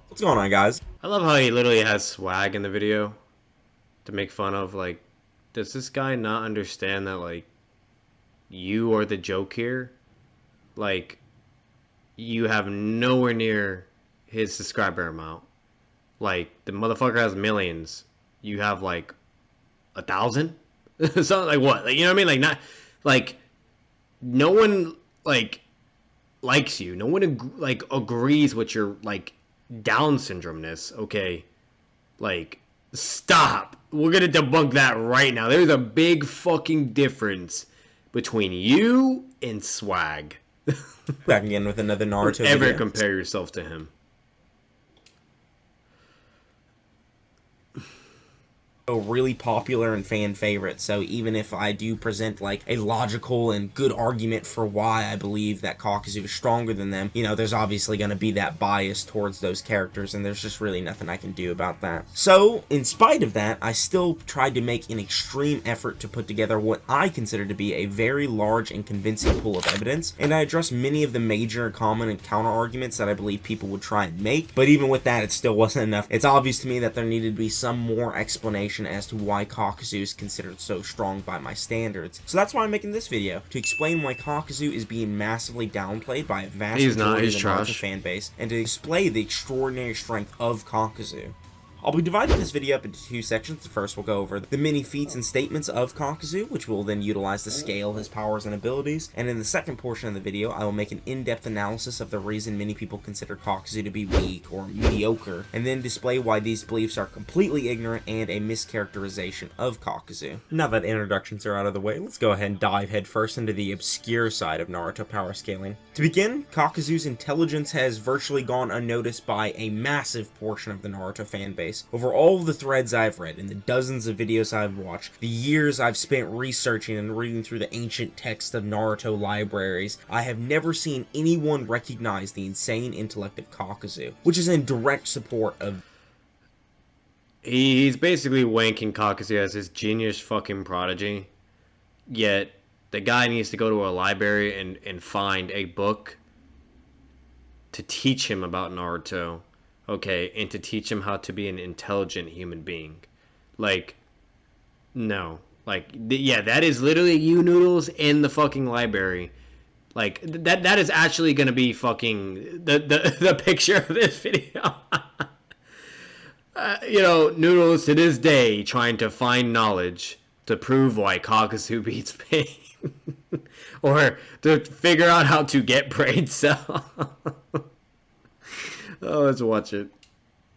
What's going on, guys? I love how he literally has swag in the video to make fun of, like, does this guy not understand that, like, you are the joke here? Like, you have nowhere near his subscriber amount. Like, the motherfucker has millions. You have, like, 1,000? Something like what? Like, you know what I mean? Like, not, like, no one, like, likes you. No one, like, agrees with your, like, Down syndromeness, okay? Like, stop. We're gonna debunk that right now. There's a big fucking difference between you and swag. Back again with another Naruto Don't ever video. compare yourself to him. Really popular and fan favorite, so even if I do present like a logical and good argument for why I believe that Kakuzu is stronger than them, you know, there's obviously going to be that bias towards those characters, and there's just really nothing I can do about that. So in spite of that, I still tried to make an extreme effort to put together what I consider to be a very large and convincing pool of evidence, and I addressed many of the major common and counter arguments that I believe people would try and make, but even with that, it still wasn't enough. It's obvious to me that there needed to be some more explanation as to why Kakuzu is considered so strong by my standards. So that's why I'm making this video, to explain why Kakuzu is being massively downplayed by a vast majority of the Naruto fan base, and to display the extraordinary strength of Kakuzu. I'll be dividing this video up into two sections. First, we'll go over the many feats and statements of Kakuzu, which will then utilize to scale his powers and abilities. And in the second portion of the video, I will make an in-depth analysis of the reason many people consider Kakuzu to be weak or mediocre, and then display why these beliefs are completely ignorant and a mischaracterization of Kakuzu. Now that introductions are out of the way, let's go ahead and dive headfirst into the obscure side of Naruto power scaling. To begin, Kakuzu's intelligence has virtually gone unnoticed by a massive portion of the Naruto fan base. Over all of the threads I've read and the dozens of videos I've watched, the years I've spent researching and reading through the ancient texts of Naruto libraries, I have never seen anyone recognize the insane intellect of Kakuzu, which is in direct support of... He's basically wanking Kakashi as his genius fucking prodigy, yet the guy needs to go to a library and find a book to teach him about Naruto, okay, and to teach him how to be an intelligent human being. Like, no. Like, yeah, that is literally you, Noodles, in the fucking library. Like, that is actually gonna be fucking the picture of this video. You know, Noodles to this day trying to find knowledge to prove why Kakuzu beats pain. Or to figure out how to get brain cells. Oh, let's watch it.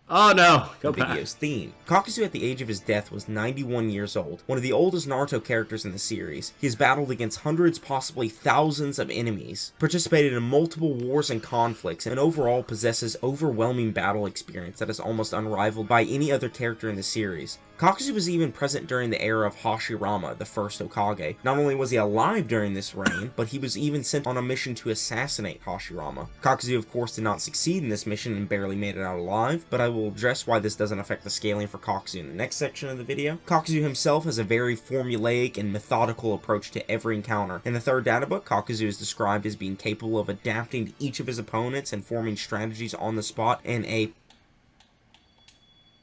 Oh no, go back. Video's theme. Kakuzu at the age of his death was 91 years old, one of the oldest Naruto characters in the series. He has battled against hundreds, possibly thousands of enemies, participated in multiple wars and conflicts, and overall possesses overwhelming battle experience that is almost unrivaled by any other character in the series. Kakuzu was even present during the era of Hashirama, the first Hokage. Not only was he alive during this reign, but he was even sent on a mission to assassinate Hashirama. Kakuzu, of course, did not succeed in this mission and barely made it out alive, but I will address why this doesn't affect the scaling for Kakuzu in the next section of the video. Kakuzu himself has a very formulaic and methodical approach to every encounter. In the third data book, Kakuzu is described as being capable of adapting to each of his opponents and forming strategies on the spot in a...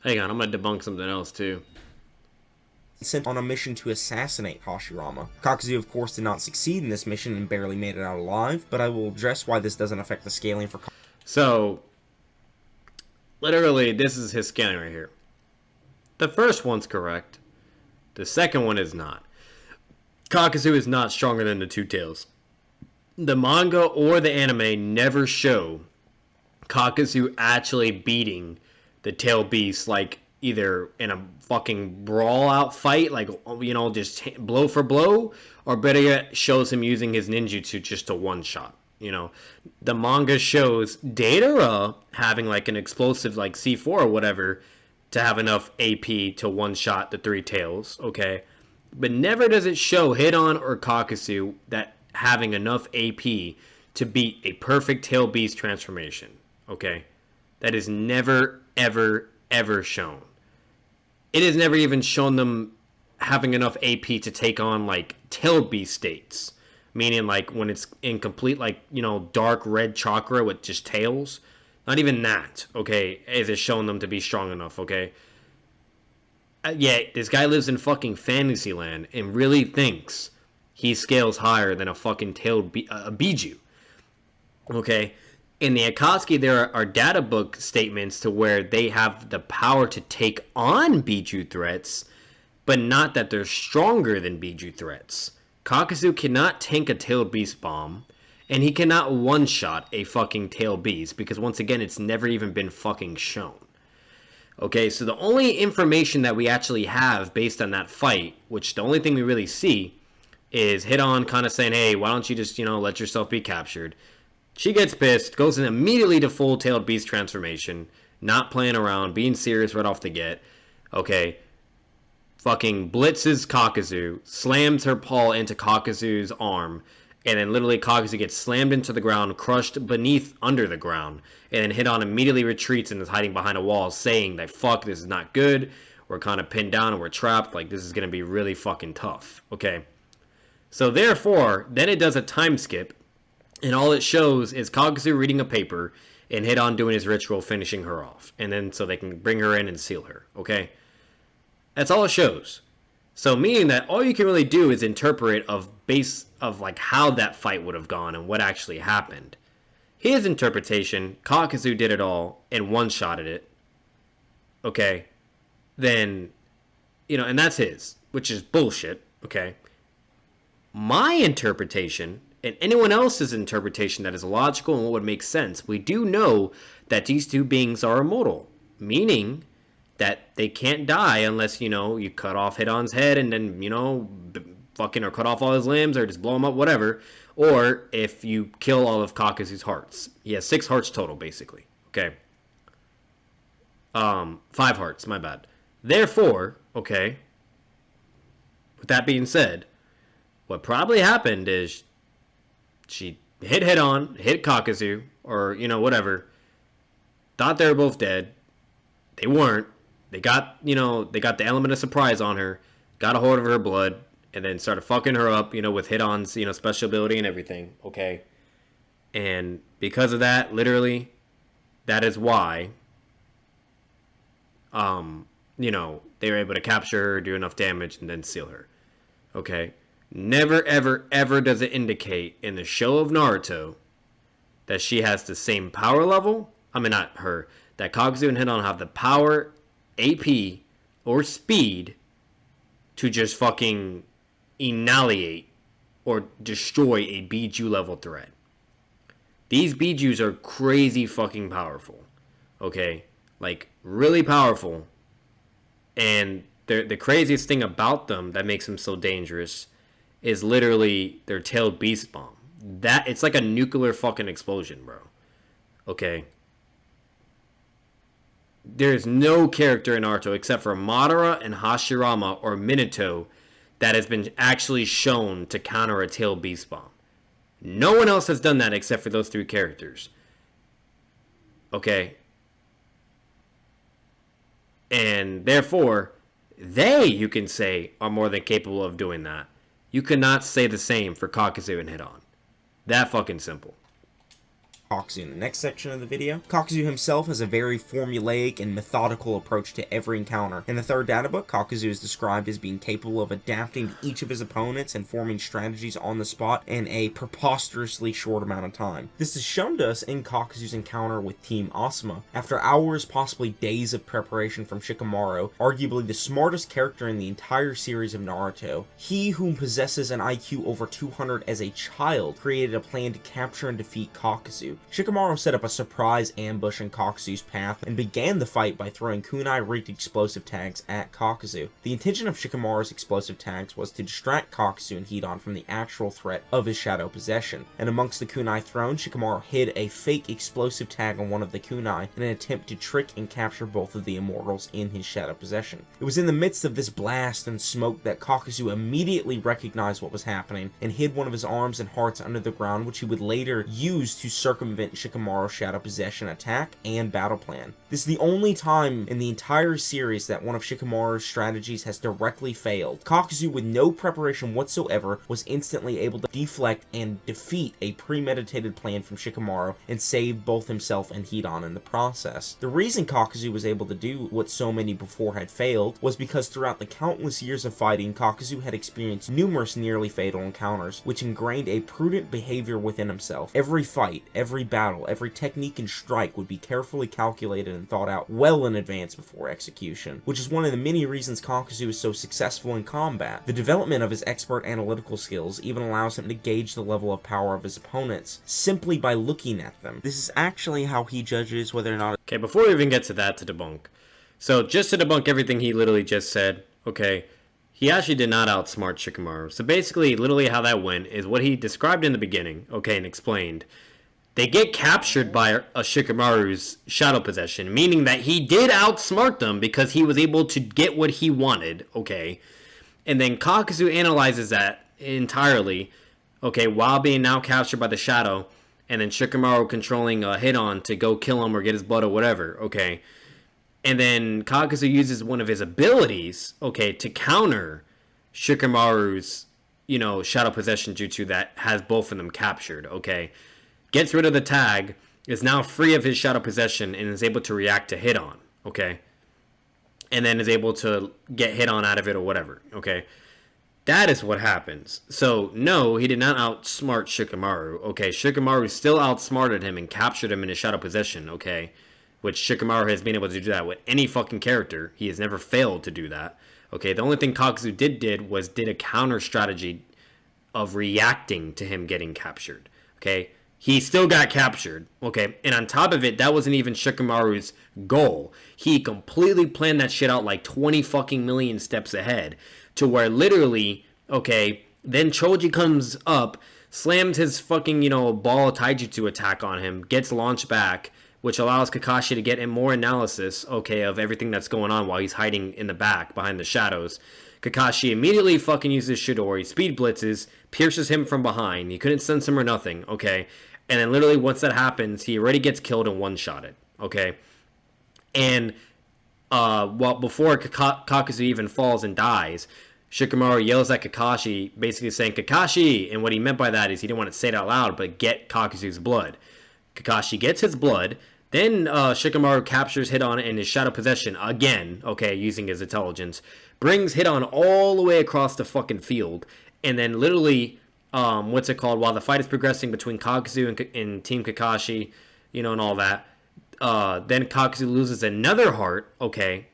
Hang on, I'm gonna debunk something else too. Sent on a mission to assassinate Hashirama. Kakuzu, of course, did not succeed in this mission and barely made it out alive, but I will address why this doesn't affect the scaling for... So, literally, this is his scaling right here. The first one's correct. The second one is not. Kakuzu is not stronger than the Two Tails. The manga or the anime never show Kakuzu actually beating the tail beast, like either in a fucking brawl out fight, like, you know, just blow for blow, or better yet, shows him using his ninjutsu just to one shot. You know, the manga shows Deidara having like an explosive like C4 or whatever to have enough AP to one shot the Three Tails, okay? But never does it show Hidan or Kakuzu that having enough AP to beat a perfect tail beast transformation, okay? That is never, ever, ever shown. It has never even shown them having enough AP to take on like tailed beast states, meaning like when it's in complete like, you know, dark red chakra with just tails. Not even that, okay, is it showing them to be strong enough, okay? Yeah, this guy lives in fucking Fantasyland and really thinks he scales higher than a fucking tailed Biju, okay? In the Akatsuki, there are data book statements to where they have the power to take on Biju threats, but not that they're stronger than Biju threats. Kakuzu cannot tank a tailed beast bomb, and he cannot one-shot a fucking tailed beast, because once again, it's never even been fucking shown. Okay, so the only information that we actually have based on that fight, which the only thing we really see, is Hit-On kind of saying, hey, why don't you just, you know, let yourself be captured. She gets pissed, goes in immediately to full-tailed beast transformation, not playing around, being serious right off the get. Okay, fucking blitzes Kakuzu, slams her paw into Kakuzu's arm, and then literally Kakuzu gets slammed into the ground, crushed beneath under the ground, and then Hit-On immediately retreats and is hiding behind a wall, saying that, fuck, this is not good, we're kind of pinned down and we're trapped, like, this is going to be really fucking tough, okay? So therefore, then it does a time skip, and all it shows is Kakuzu reading a paper, and Hit-On doing his ritual, finishing her off, and then so they can bring her in and seal her, okay? That's all it shows. So meaning that all you can really do is interpret of like how that fight would have gone and what actually happened. His interpretation, Kakuzu did it all and one-shotted it. Okay. Then, you know, and that's his, which is bullshit. Okay. My interpretation, and anyone else's interpretation that is logical and what would make sense, we do know that these two beings are immortal. Meaning that they can't die unless, you know, you cut off Hit-On's head and then, you know, fucking, or cut off all his limbs or just blow him up, whatever. Or if you kill all of Kakuzu's hearts. He has 6 hearts total, basically. Okay. 5 hearts, my bad. Therefore, okay, with that being said, what probably happened is she hit Hit-On, hit Kakuzu, or, you know, whatever, thought they were both dead. They weren't. They got, you know, they got the element of surprise on her, got a hold of her blood, and then started fucking her up, you know, with Hit-On's, you know, special ability and everything, okay? And because of that, literally, that is why, you know, they were able to capture her, do enough damage, and then seal her, okay? Never, ever, ever does it indicate in the show of Naruto that she has the same power level. I mean, not her. That Kakuzu and Hit-On have the power, AP, or speed to just fucking annihilate or destroy a Biju level threat. These Bijus are crazy fucking powerful. Okay? Like, really powerful. And the craziest thing about them that makes them so dangerous is literally their tailed beast bomb. That, it's like a nuclear fucking explosion, bro. Okay? There's no character in Naruto except for Madara and Hashirama or Minato that has been actually shown to counter a tailed beast bomb. No one else has done that except for those 3 characters. Okay? And therefore, they, you can say, are more than capable of doing that. You cannot say the same for Kakuzu and Hit-On. That fucking simple. Kakuzu in the next section of the video. Kakuzu himself has a very formulaic and methodical approach to every encounter. In the 3rd data book, Kakuzu is described as being capable of adapting to each of his opponents and forming strategies on the spot in a preposterously short amount of time. This is shown to us in Kakuzu's encounter with Team Asuma. After hours, possibly days of preparation from Shikamaru, arguably the smartest character in the entire series of Naruto, he whom possesses an IQ over 200 as a child created a plan to capture and defeat Kakuzu. Shikamaru set up a surprise ambush in Kakuzu's path and began the fight by throwing kunai-rigged explosive tags at Kakuzu. The intention of Shikamaru's explosive tags was to distract Kakuzu and Hit-On from the actual threat of his shadow possession, and amongst the kunai thrown, Shikamaru hid a fake explosive tag on one of the kunai in an attempt to trick and capture both of the immortals in his shadow possession. It was in the midst of this blast and smoke that Kakuzu immediately recognized what was happening and hid one of his arms and hearts under the ground, which he would later use to circumvent circumvent Shikamaru's Shadow Possession attack and battle plan. This is the only time in the entire series that one of Shikamaru's strategies has directly failed. Kakuzu, with no preparation whatsoever, was instantly able to deflect and defeat a premeditated plan from Shikamaru and save both himself and Hidan in the process. The reason Kakuzu was able to do what so many before had failed was because throughout the countless years of fighting, Kakuzu had experienced numerous nearly fatal encounters, which ingrained a prudent behavior within himself. Every fight, every battle, every technique and strike would be carefully calculated and thought out well in advance before execution, which is one of the many reasons Kakuzu is so successful in combat. The development of his expert analytical skills even allows him to gauge the level of power of his opponents simply by looking at them. This is actually how he judges whether or not... Okay, before we even get to that, to debunk. So, just to debunk everything he literally just said, okay, he actually did not outsmart Shikamaru. So basically, literally how that went is what he described in the beginning, okay, and explained. They get captured by a Shikamaru's shadow possession, meaning that he did outsmart them because he was able to get what he wanted, okay? And then Kakuzu analyzes that entirely, okay, while being now captured by the shadow, and then Shikamaru controlling a hit-on to go kill him or get his blood or whatever, okay? And then Kakuzu uses one of his abilities, okay, to counter Shikamaru's, shadow possession jutsu that has both of them captured, okay? Gets rid of the tag, is now free of his shadow possession, and is able to react to hit on, okay? And then is able to get hit on out of it or whatever, okay? That is what happens. So, no, he did not outsmart Shikamaru, okay? Shikamaru still outsmarted him and captured him in his shadow possession, okay? Which Shikamaru has been able to do that with any fucking character. He has never failed to do that, okay? The only thing Kakuzu did a counter strategy of reacting to him getting captured, okay? He still got captured, okay? And on top of it, that wasn't even Shikamaru's goal. He completely planned that shit out like 20 fucking million steps ahead to where literally, okay, then Choji comes up, slams his fucking, ball taijutsu attack on him, gets launched back, which allows Kakashi to get in more analysis, okay, of everything that's going on while he's hiding in the back behind the shadows. Kakashi immediately fucking uses Chidori, speed blitzes, pierces him from behind. He couldn't sense him or nothing, okay? And then literally once that happens, he already gets killed and one-shotted, okay? And before Kakuzu even falls and dies, Shikamaru yells at Kakashi, basically saying, Kakashi! And what he meant by that is he didn't want to say it out loud, but get Kakuzu's blood. Kakashi gets his blood, then Shikamaru captures Hidan in his shadow possession again, okay, using his intelligence, brings Hidan all the way across the fucking field, and then literally, while the fight is progressing between Kakuzu and Team Kakashi, and all that, then Kakuzu loses another heart, okay,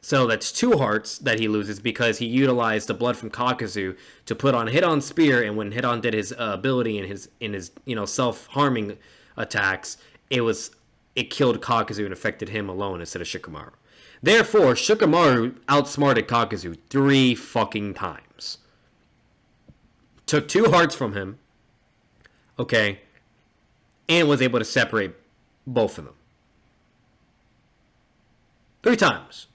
so that's 2 hearts that he loses because he utilized the blood from Kakuzu to put on Hidan's spear, and when Hidan did his ability in his self-harming attacks, it killed Kakuzu and affected him alone instead of Shikamaru. Therefore, Shikamaru outsmarted Kakuzu 3 fucking times. Took 2 hearts from him, okay, and was able to separate both of them. 3 times.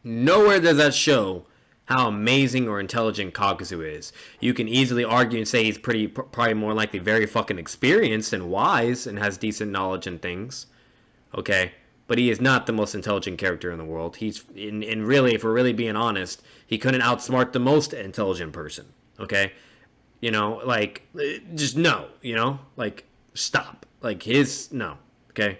Nowhere does that show how amazing or intelligent Kakuzu is. You can easily argue and say he's probably more likely very fucking experienced and wise and has decent knowledge and things. Okay? But he is not the most intelligent character in the world. And really, if we're really being honest, he couldn't outsmart the most intelligent person. Okay? Just no, stop. No. Okay?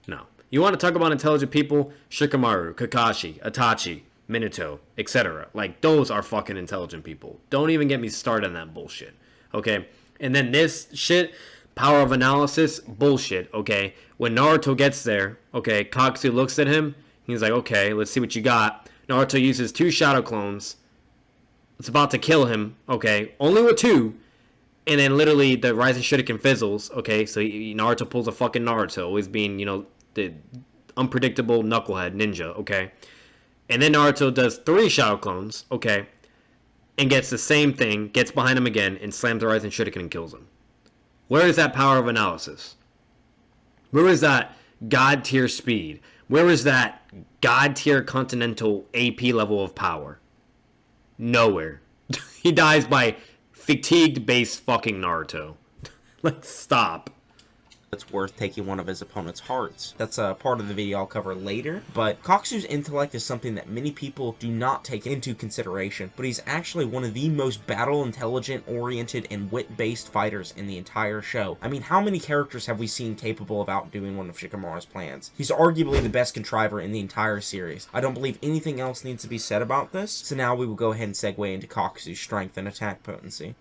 No. You want to talk about intelligent people? Shikamaru, Kakashi, Itachi, Minato, etc. Those are fucking intelligent people. Don't even get me started on that bullshit. Okay? And then this shit, power of analysis, bullshit. Okay? When Naruto gets there, okay, Kakuzu looks at him. He's like, okay, let's see what you got. Naruto uses 2 shadow clones. It's about to kill him. Okay? Only with 2. And then literally the Rising Shuriken fizzles. Okay? So Naruto pulls a fucking Naruto. Always being, the unpredictable knucklehead ninja, okay? And then Naruto does 3 shadow clones, okay? And gets the same thing, gets behind him again, and slams the Rising Shuriken and kills him. Where is that power of analysis? Where is that god tier speed? Where is that god tier continental AP level of power? Nowhere. He dies by fatigued base fucking Naruto. Stop. it's worth taking one of his opponent's hearts. That's a part of the video I'll cover later, but Kakuzu's intellect is something that many people do not take into consideration, but he's actually one of the most battle intelligent, oriented, and wit-based fighters in the entire show. I mean, how many characters have we seen capable of outdoing one of Shikamaru's plans? He's arguably the best contriver in the entire series. I don't believe anything else needs to be said about this, so now we will go ahead and segue into Kakuzu's strength and attack potency.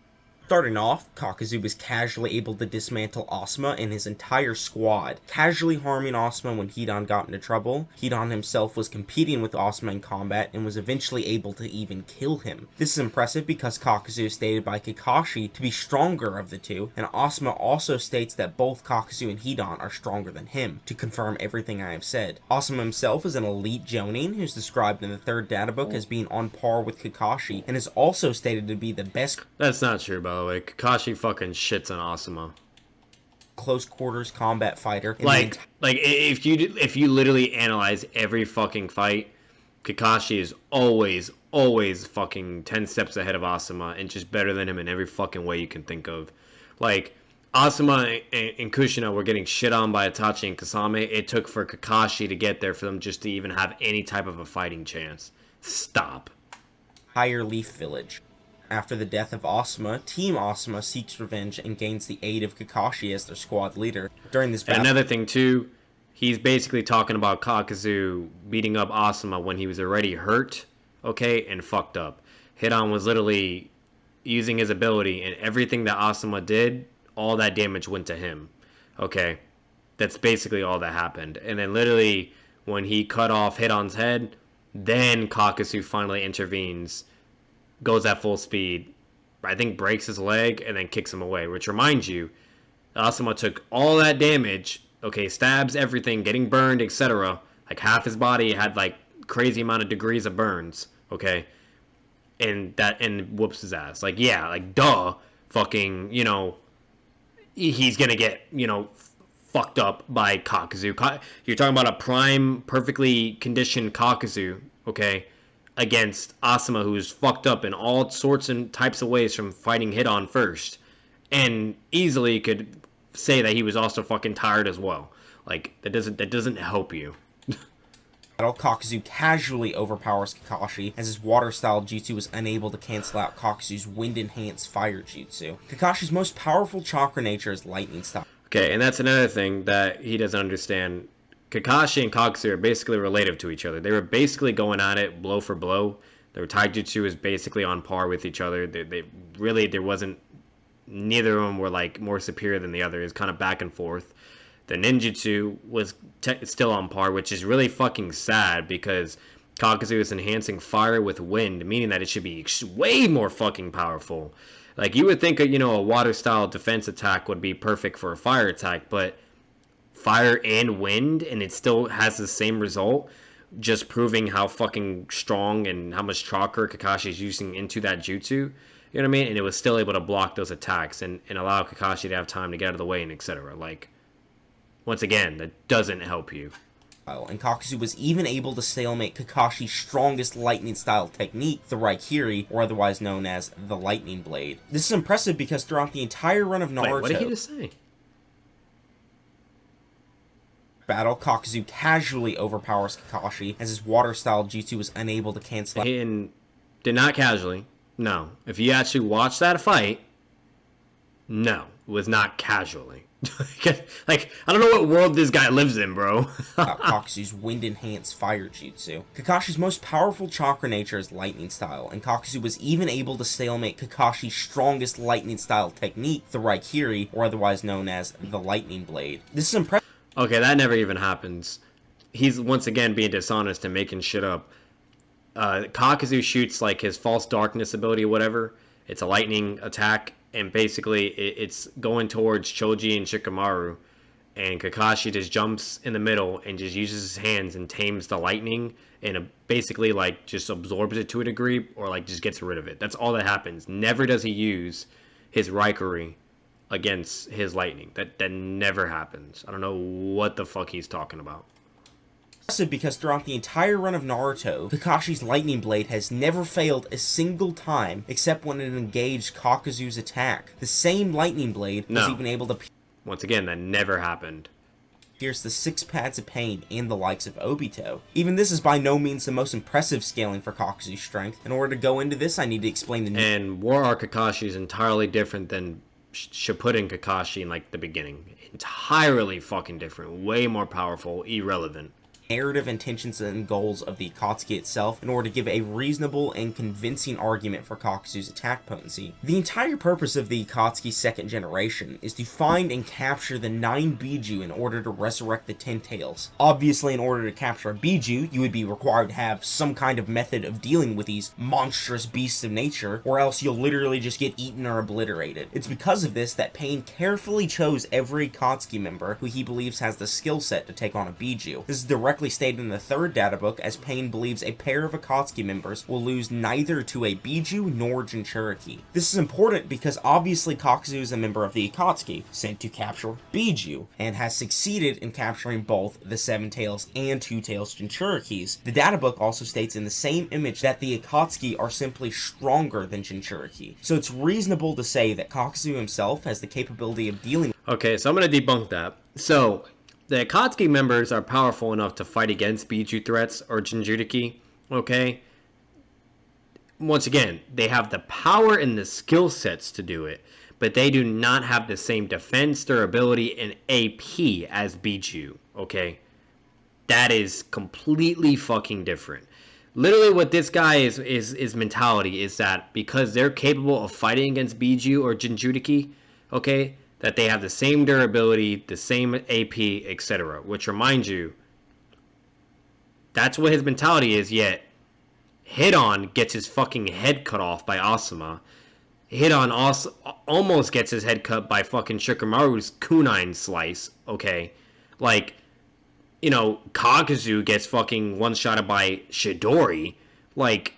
Starting off, Kakuzu was casually able to dismantle Asuma and his entire squad, casually harming Asuma when Hidan got into trouble. Hidan himself was competing with Asuma in combat and was eventually able to even kill him. This is impressive because Kakuzu is stated by Kakashi to be stronger of the two, and Asuma also states that both Kakuzu and Hidan are stronger than him, to confirm everything I have said. Asuma himself is an elite jonin who's described in the third data book as being on par with Kakashi, and is also stated to be the best. That's not true, by the way. Kakashi fucking shits on Asuma. Close quarters combat fighter. Like if you literally analyze every fucking fight, Kakashi is always fucking 10 steps ahead of Asuma and just better than him in every fucking way you can think of. Like, Asuma and Kushina were getting shit on by Itachi and Kasame. It took for Kakashi to get there for them just to even have any type of a fighting chance. Stop. Higher Leaf Village. After the death of Asuma, Team Asuma seeks revenge and gains the aid of Kakashi as their squad leader. During this battle, and another thing too, he's basically talking about Kakuzu beating up Asuma when he was already hurt, okay, and fucked up. Hidan was literally using his ability, and everything that Asuma did, all that damage went to him, okay? That's basically all that happened. And then literally, when he cut off Hidan's head, then Kakuzu finally intervenes, goes at full speed, I think breaks his leg, and then kicks him away. Which reminds you, Asuma took all that damage, okay, stabs, everything, getting burned, etc. Like half his body had like crazy amount of degrees of burns, okay? And whoops his ass. Like, yeah, like duh, fucking, you know, he's gonna get, you know, fucked up by Kakuzu. You're talking about a prime, perfectly conditioned Kakuzu, okay, against Asuma, who's fucked up in all sorts and types of ways from fighting Hidan first, and easily could say that he was also fucking tired as well. Like, that doesn't help you. Kakuzu casually overpowers Kakashi, as his water-style jutsu was unable to cancel out Kakuzu's wind-enhanced fire jutsu. Kakashi's most powerful chakra nature is lightning style. Okay, and that's another thing that he doesn't understand. Kakashi and Kakuzu are basically relative to each other. They were basically going at it blow for blow. Their taijutsu is basically on par with each other. They really, there wasn't, neither of them were like more superior than the other. It's kind of back and forth. The ninjutsu was still on par, which is really fucking sad because Kakuzu is enhancing fire with wind, meaning that it should be way more fucking powerful. Like, you would think, you know, a water-style defense attack would be perfect for a fire attack, but fire and wind, and it still has the same result, just proving how fucking strong and how much chakra Kakashi is using into that jutsu. You know what I mean? And it was still able to block those attacks and allow Kakashi to have time to get out of the way and etc. Like, once again, that doesn't help you. And Kakuzu was even able to stalemate Kakashi's strongest lightning-style technique, the Raikiri, or otherwise known as the Lightning Blade. This is impressive because throughout the entire run of Naruto... Wait, what did he just say? Battle, Kakuzu casually overpowers Kakashi, as his water-style jutsu was unable to cancel out... And did not casually. No. If you actually watched that fight, no, it was not casually. Like, I don't know what world this guy lives in, bro. Kakuzu's wind-enhanced fire jutsu. Kakashi's most powerful chakra nature is lightning style, and Kakuzu was even able to stalemate Kakashi's strongest lightning style technique, the Raikiri, or otherwise known as the Lightning Blade. This is impressive. Okay, that never even happens. He's once again being dishonest and making shit up. Kakuzu shoots like his false darkness ability or whatever. It's a lightning attack, and basically it's going towards Choji and Shikamaru, and Kakashi just jumps in the middle and just uses his hands and tames the lightning, and basically like just absorbs it to a degree, or like just gets rid of it. That's all that happens. Never does he use his Raikiri against his lightning. That never happens. I don't know what the fuck he's talking about. Because throughout the entire run of Naruto, Kakashi's Lightning Blade has never failed a single time except when it engaged Kakuzu's attack. The same Lightning Blade was even able to... Once again, that never happened. Here's the 6 pads of pain and the likes of Obito. Even this is by no means the most impressive scaling for Kakuzu's strength. In order to go into this, I need to explain the... And War Arc Kakashi is entirely different than Shippuden Kakashi in, like, the beginning. Entirely fucking different. Way more powerful. Irrelevant. Narrative intentions and goals of the Akatsuki itself in order to give a reasonable and convincing argument for Kakuzu's attack potency. The entire purpose of the Akatsuki second generation is to find and capture the 9 Biju in order to resurrect the 10 tails. Obviously, in order to capture a Biju, you would be required to have some kind of method of dealing with these monstrous beasts of nature, or else you'll literally just get eaten or obliterated. It's because of this that Pain carefully chose every Akatsuki member who he believes has the skill set to take on a Biju. This is directly stated in the 3rd data book, as Pain believes a pair of Akatsuki members will lose neither to a Biju nor Jinchuriki. This is important because obviously Kakuzu is a member of the Akatsuki, sent to capture Biju, and has succeeded in capturing both the 7 tails and 2 tails Jinchurikis. The data book also states in the same image that the Akatsuki are simply stronger than Jinchuriki. So it's reasonable to say that Kakuzu himself has the capability of dealing... Okay, so I'm going to debunk that. So, the Akatsuki members are powerful enough to fight against Biju threats or Jinchuriki, okay? Once again, they have the power and the skill sets to do it, but they do not have the same defense, durability, and AP as Biju, okay? That is completely fucking different. Literally what this guy is mentality is that because they're capable of fighting against Biju or Jinchuriki, okay, that they have the same durability, the same AP, etc. Which reminds you, that's what his mentality is, yet Hidon gets his fucking head cut off by Asuma. Hidon also almost gets his head cut by fucking Shikamaru's kunai slice, okay? Like, you know, Kakuzu gets fucking one-shotted by Shidori. Like,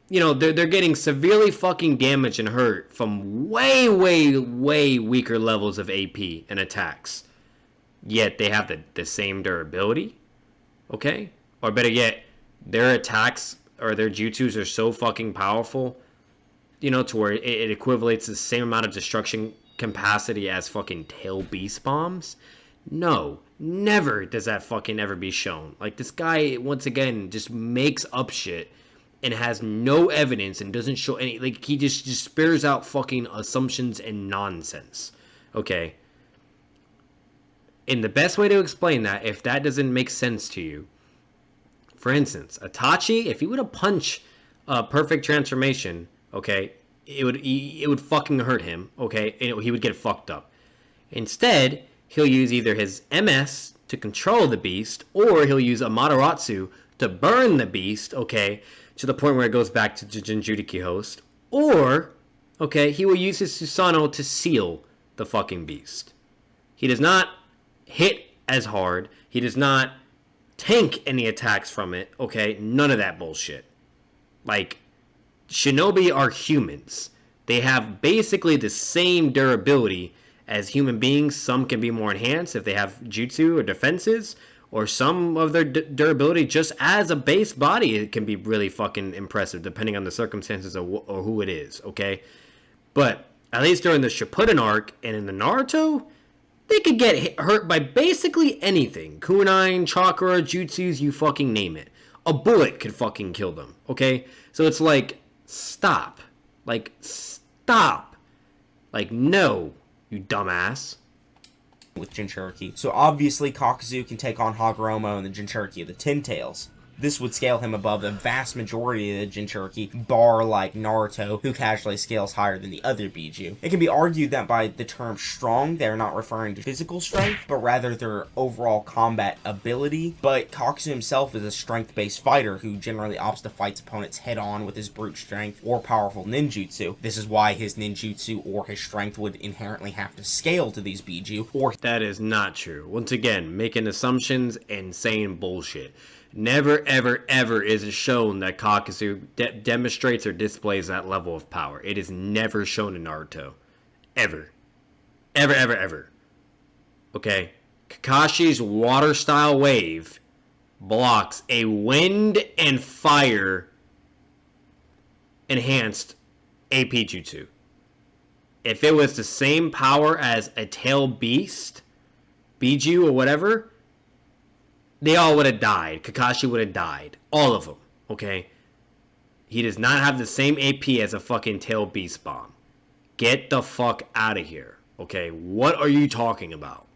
you know, they're getting severely fucking damaged and hurt from way, way, way weaker levels of AP and attacks. Yet they have the same durability, okay? Or better yet, their attacks or their jutsus are so fucking powerful, you know, to where it equivalates the same amount of destruction capacity as fucking tail beast bombs. No, never does that fucking ever be shown. Like, this guy, once again, just makes up shit and has no evidence and doesn't show any, like, he just spares out fucking assumptions and nonsense. Okay? And the best way to explain that, if that doesn't make sense to you, for instance, Itachi, if he would have punched a perfect transformation, okay, it would fucking hurt him, okay, and he would get fucked up. Instead, he'll use either his MS to control the beast, or he'll use Amaterasu to burn the beast, okay, to the point where it goes back to the Jinchuriki host. Or, okay, he will use his Susanoo to seal the fucking beast. He does not hit as hard. He does not tank any attacks from it, okay? None of that bullshit. Like, shinobi are humans. They have basically the same durability as human beings. Some can be more enhanced if they have jutsu or defenses, or some of their durability just as a base body, it can be really fucking impressive depending on the circumstances or who it is, okay? But at least during the Shippuden arc and in the Naruto, they could get hurt by basically anything. Kunai, chakra, jutsus, you fucking name it. A bullet could fucking kill them, okay? So it's like, stop. Like, stop. Like, no, you dumbass. With Jinchuriki. So obviously Kakuzu can take on Hagoromo and the Jinchuriki of the Ten Tails. This would scale him above the vast majority of the Jinchuriki, bar like Naruto, who casually scales higher than the other Biju. It can be argued that by the term strong, they're not referring to physical strength, but rather their overall combat ability. But Kakuzu himself is a strength-based fighter who generally opts to fight opponents head-on with his brute strength or powerful ninjutsu. This is why his ninjutsu or his strength would inherently have to scale to these Biju, or... That is not true. Once again, making assumptions and saying bullshit. Never, ever, ever is it shown that Kakuzu demonstrates or displays that level of power. It is never shown in Naruto. Ever. Ever, ever, ever. Okay? Kakashi's water-style wave blocks a wind and fire enhanced AP jutsu. if it was the same power as a tail beast, Biju or whatever, they all would have died. Kakashi would have died. All of them, okay? He does not have the same AP as a fucking tail beast bomb. Get the fuck out of here, okay? What are you talking about?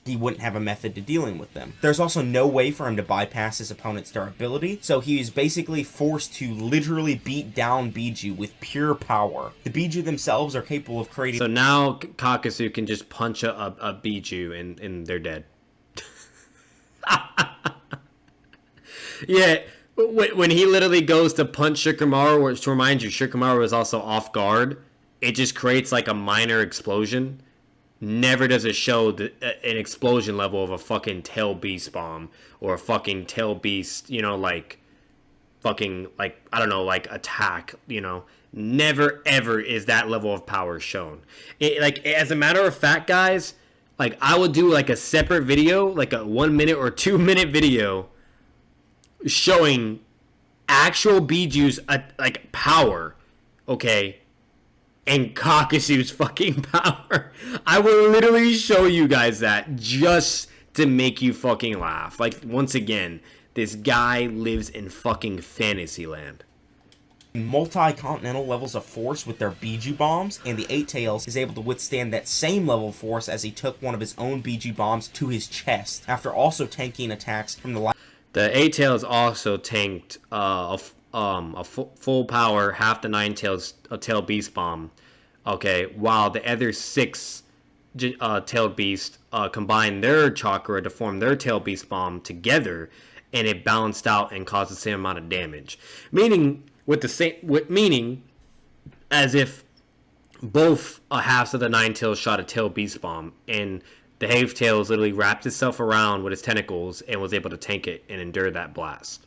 He wouldn't have a method to dealing with them. There's also no way for him to bypass his opponent's durability, so he is basically forced to literally beat down Biju with pure power. The Biju themselves are capable of creating... So now Kakuzu can just punch a Biju and they're dead. Yeah, when he literally goes to punch Shikamaru, which to remind you, Shikamaru is also off guard, it just creates like a minor explosion. Never does it show an explosion level of a fucking tail beast bomb or a fucking tail beast, you know, like fucking, like, I don't know, like attack, you know. Never ever is that level of power shown. Like, as a matter of fact, guys, like, I would do like a separate video, like a 1 minute or 2 minute video showing actual Biju's like power, okay, and Kakuzu's fucking power. I will literally show you guys that just to make you fucking laugh. Like, once again, this guy lives in fucking fantasy land. Multi-continental levels of force with their Biju bombs, and the Eight Tails is able to withstand that same level of force as he took one of his own Biju bombs to his chest, after also tanking attacks from the... The Eight Tails also tanked a full power, half the Nine Tails tail beast bomb. Okay, while the other 6 tail beast combined their chakra to form their tail beast bomb together, and it balanced out and caused the same amount of damage. Meaning as if both halves of the Nine Tails shot a tail beast bomb, and the Have Tails literally wrapped itself around with its tentacles and was able to tank it and endure that blast.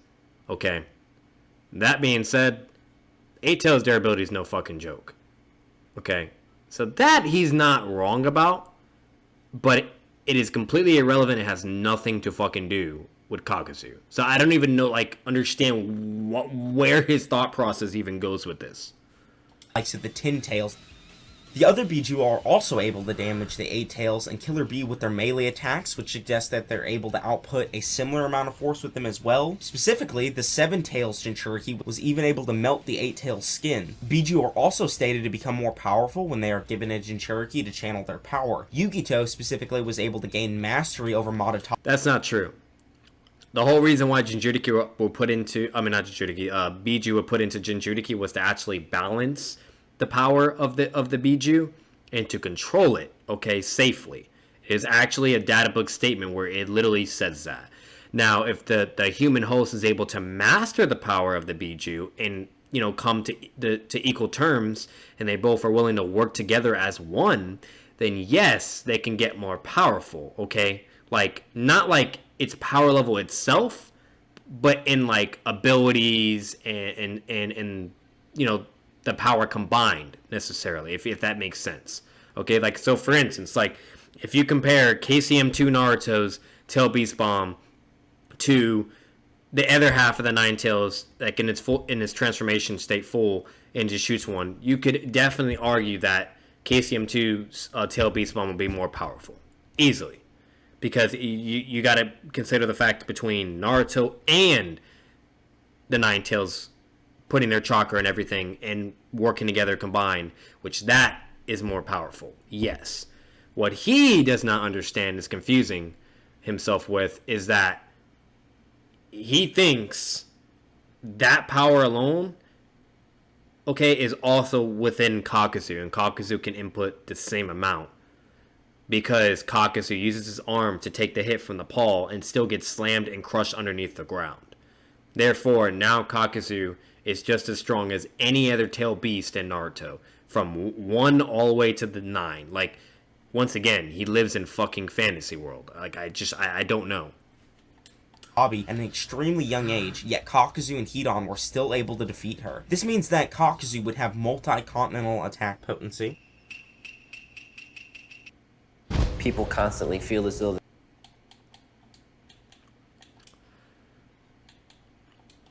Okay. That being said, Eight Tails' durability is no fucking joke. Okay. So that he's not wrong about, but it is completely irrelevant. It has nothing to fucking do with Kakuzu. So I don't even know, like, understand where his thought process even goes with this. Likes of the Ten Tails. The other Biju are also able to damage the Eight Tails and Killer Bee with their melee attacks, which suggests that they're able to output a similar amount of force with them as well. Specifically, the Seven Tails Jinchuriki was even able to melt the Eight Tails skin. Biju are also stated to become more powerful when they are given a Jinchuriki to channel their power. Yugito specifically was able to gain mastery over Madotachi. That's not true. The whole reason why Jinchuriki were put into, Biju were put into Jinchuriki was to actually balance the power of the Biju and to control it, okay, safely. It is actually a data book statement where it literally says that. Now, if the human host is able to master the power of the Biju and, you know, come to equal terms, and they both are willing to work together as one, then yes, they can get more powerful, okay? Like, not like its power level itself, but in like abilities and you know, the power combined necessarily, if that makes sense. Okay, like, so for instance, like, if you compare KCM2 Naruto's Tail Beast Bomb to the other half of the Nine Tails, like in its transformation state full, and just shoots one, you could definitely argue that KCM2's Tail Beast Bomb would be more powerful. Easily. Because you gotta consider the fact between Naruto and the Nine Tails putting their chakra and everything and working together combined, which that is more powerful. Yes. What he does not understand, is confusing himself with, is that he thinks that power alone, okay, is also within Kakuzu, and Kakuzu can input the same amount. Because Kakuzu uses his arm to take the hit from the paw and still gets slammed and crushed underneath the ground. Therefore, now Kakuzu is just as strong as any other tail beast in Naruto, from 1 all the way to the 9. Like, once again, he lives in fucking fantasy world. Like, I don't know. Hobby at an extremely young age, yet Kakuzu and Hidan were still able to defeat her. This means that Kakuzu would have multi-continental attack potency. People constantly feel as though...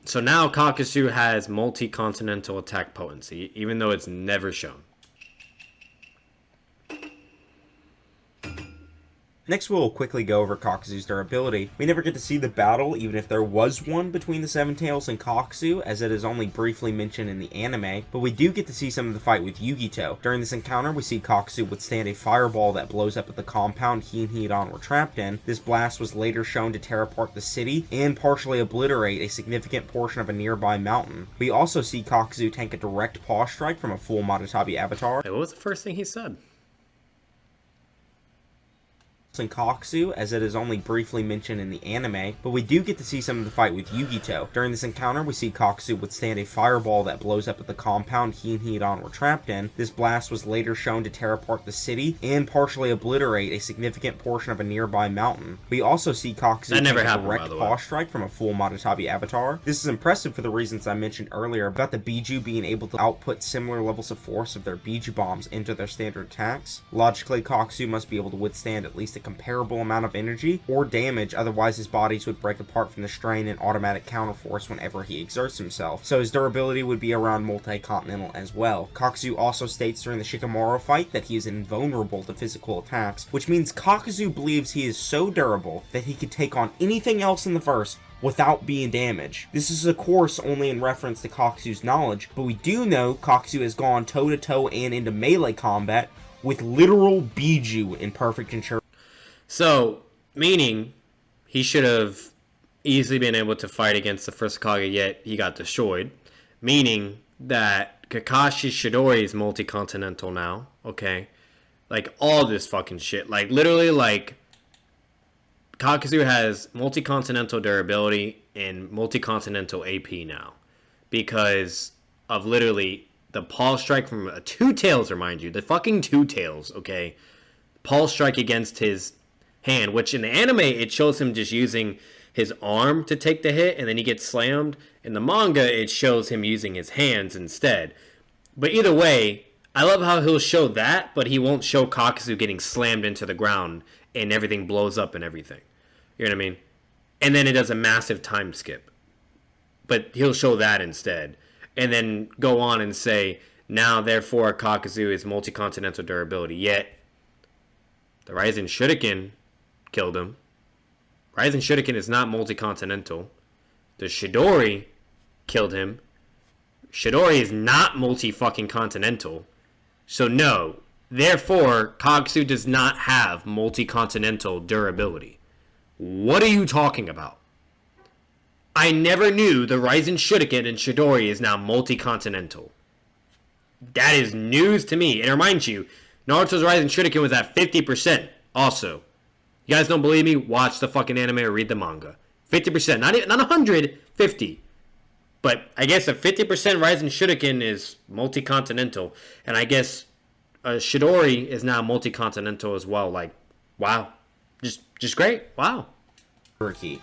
So now Kakuzu has multi-continental attack potency, even though it's never shown. Next, we'll quickly go over Kakuzu's durability. We never get to see the battle, even if there was one between the Seven Tails and Kakuzu, as it is only briefly mentioned in the anime, but we do get to see some of the fight with Yugito. During this encounter, we see Kakuzu withstand a fireball that blows up at the compound he and Hidan were trapped in. This blast was later shown to tear apart the city and partially obliterate a significant portion of a nearby mountain. We also see Kakuzu tank a direct paw strike from a full Matatabi avatar. Hey, what was the first thing he said? And Kakuzu, as it is only briefly mentioned in the anime, but we do get to see some of the fight with Yugito. During this encounter, we see Kakuzu withstand a fireball that blows up at the compound he and Hidan were trapped in. This blast was later shown to tear apart the city and partially obliterate a significant portion of a nearby mountain. We also see Kakuzu take a direct paw strike from a full Matatabi avatar. This is impressive for the reasons I mentioned earlier about the Biju being able to output similar levels of force of their Biju bombs into their standard attacks. Logically, Kakuzu must be able to withstand at least a comparable amount of energy or damage, otherwise his bodies would break apart from the strain and automatic counterforce whenever he exerts himself, so his durability would be around multi-continental as well. Kakuzu also states during the Shikamaru fight that he is invulnerable to physical attacks, which means Kakuzu believes he is so durable that he could take on anything else in the verse without being damaged. This is of course only in reference to Kakuzu's knowledge, but we do know Kakuzu has gone toe-to-toe and into melee combat with literal Biju in perfect Jinchuriki. So, meaning he should have easily been able to fight against the first Kage, yet he got destroyed. Meaning that Kakashi Shidori is multi-continental now, okay? Like, all this fucking shit. Like, literally, like, Kakuzu has multi-continental durability and multi-continental AP now. Because of literally the paw strike from a Two Tails, remind you. The fucking Two Tails, okay? Paw strike against his hand, which in the anime it shows him just using his arm to take the hit and then he gets slammed. In the manga it shows him using his hands instead. But either way, I love how he'll show that, but he won't show Kakuzu getting slammed into the ground and everything blows up and everything. You know what I mean? And then it does a massive time skip. But he'll show that instead. And then go on and say, now therefore Kakuzu is multi-continental durability. Yet, the Rising Shuriken killed him. Rising Shuriken is not multi-continental. The Shidori killed him. Shidori is not multi-fucking-continental. So no. Therefore, Kakuzu does not have multi-continental durability. What are you talking about? I never knew the Rising Shuriken and Shidori is now multi-continental. That is news to me. And remind you, Naruto's Rising Shuriken was at 50% also. You guys don't believe me? Watch the fucking anime or read the manga. 50%. Not 100, 50. But I guess a 50% Rising Shuriken is multi-continental. And I guess Shidori is now multi-continental as well. Like, wow. Just great. Wow.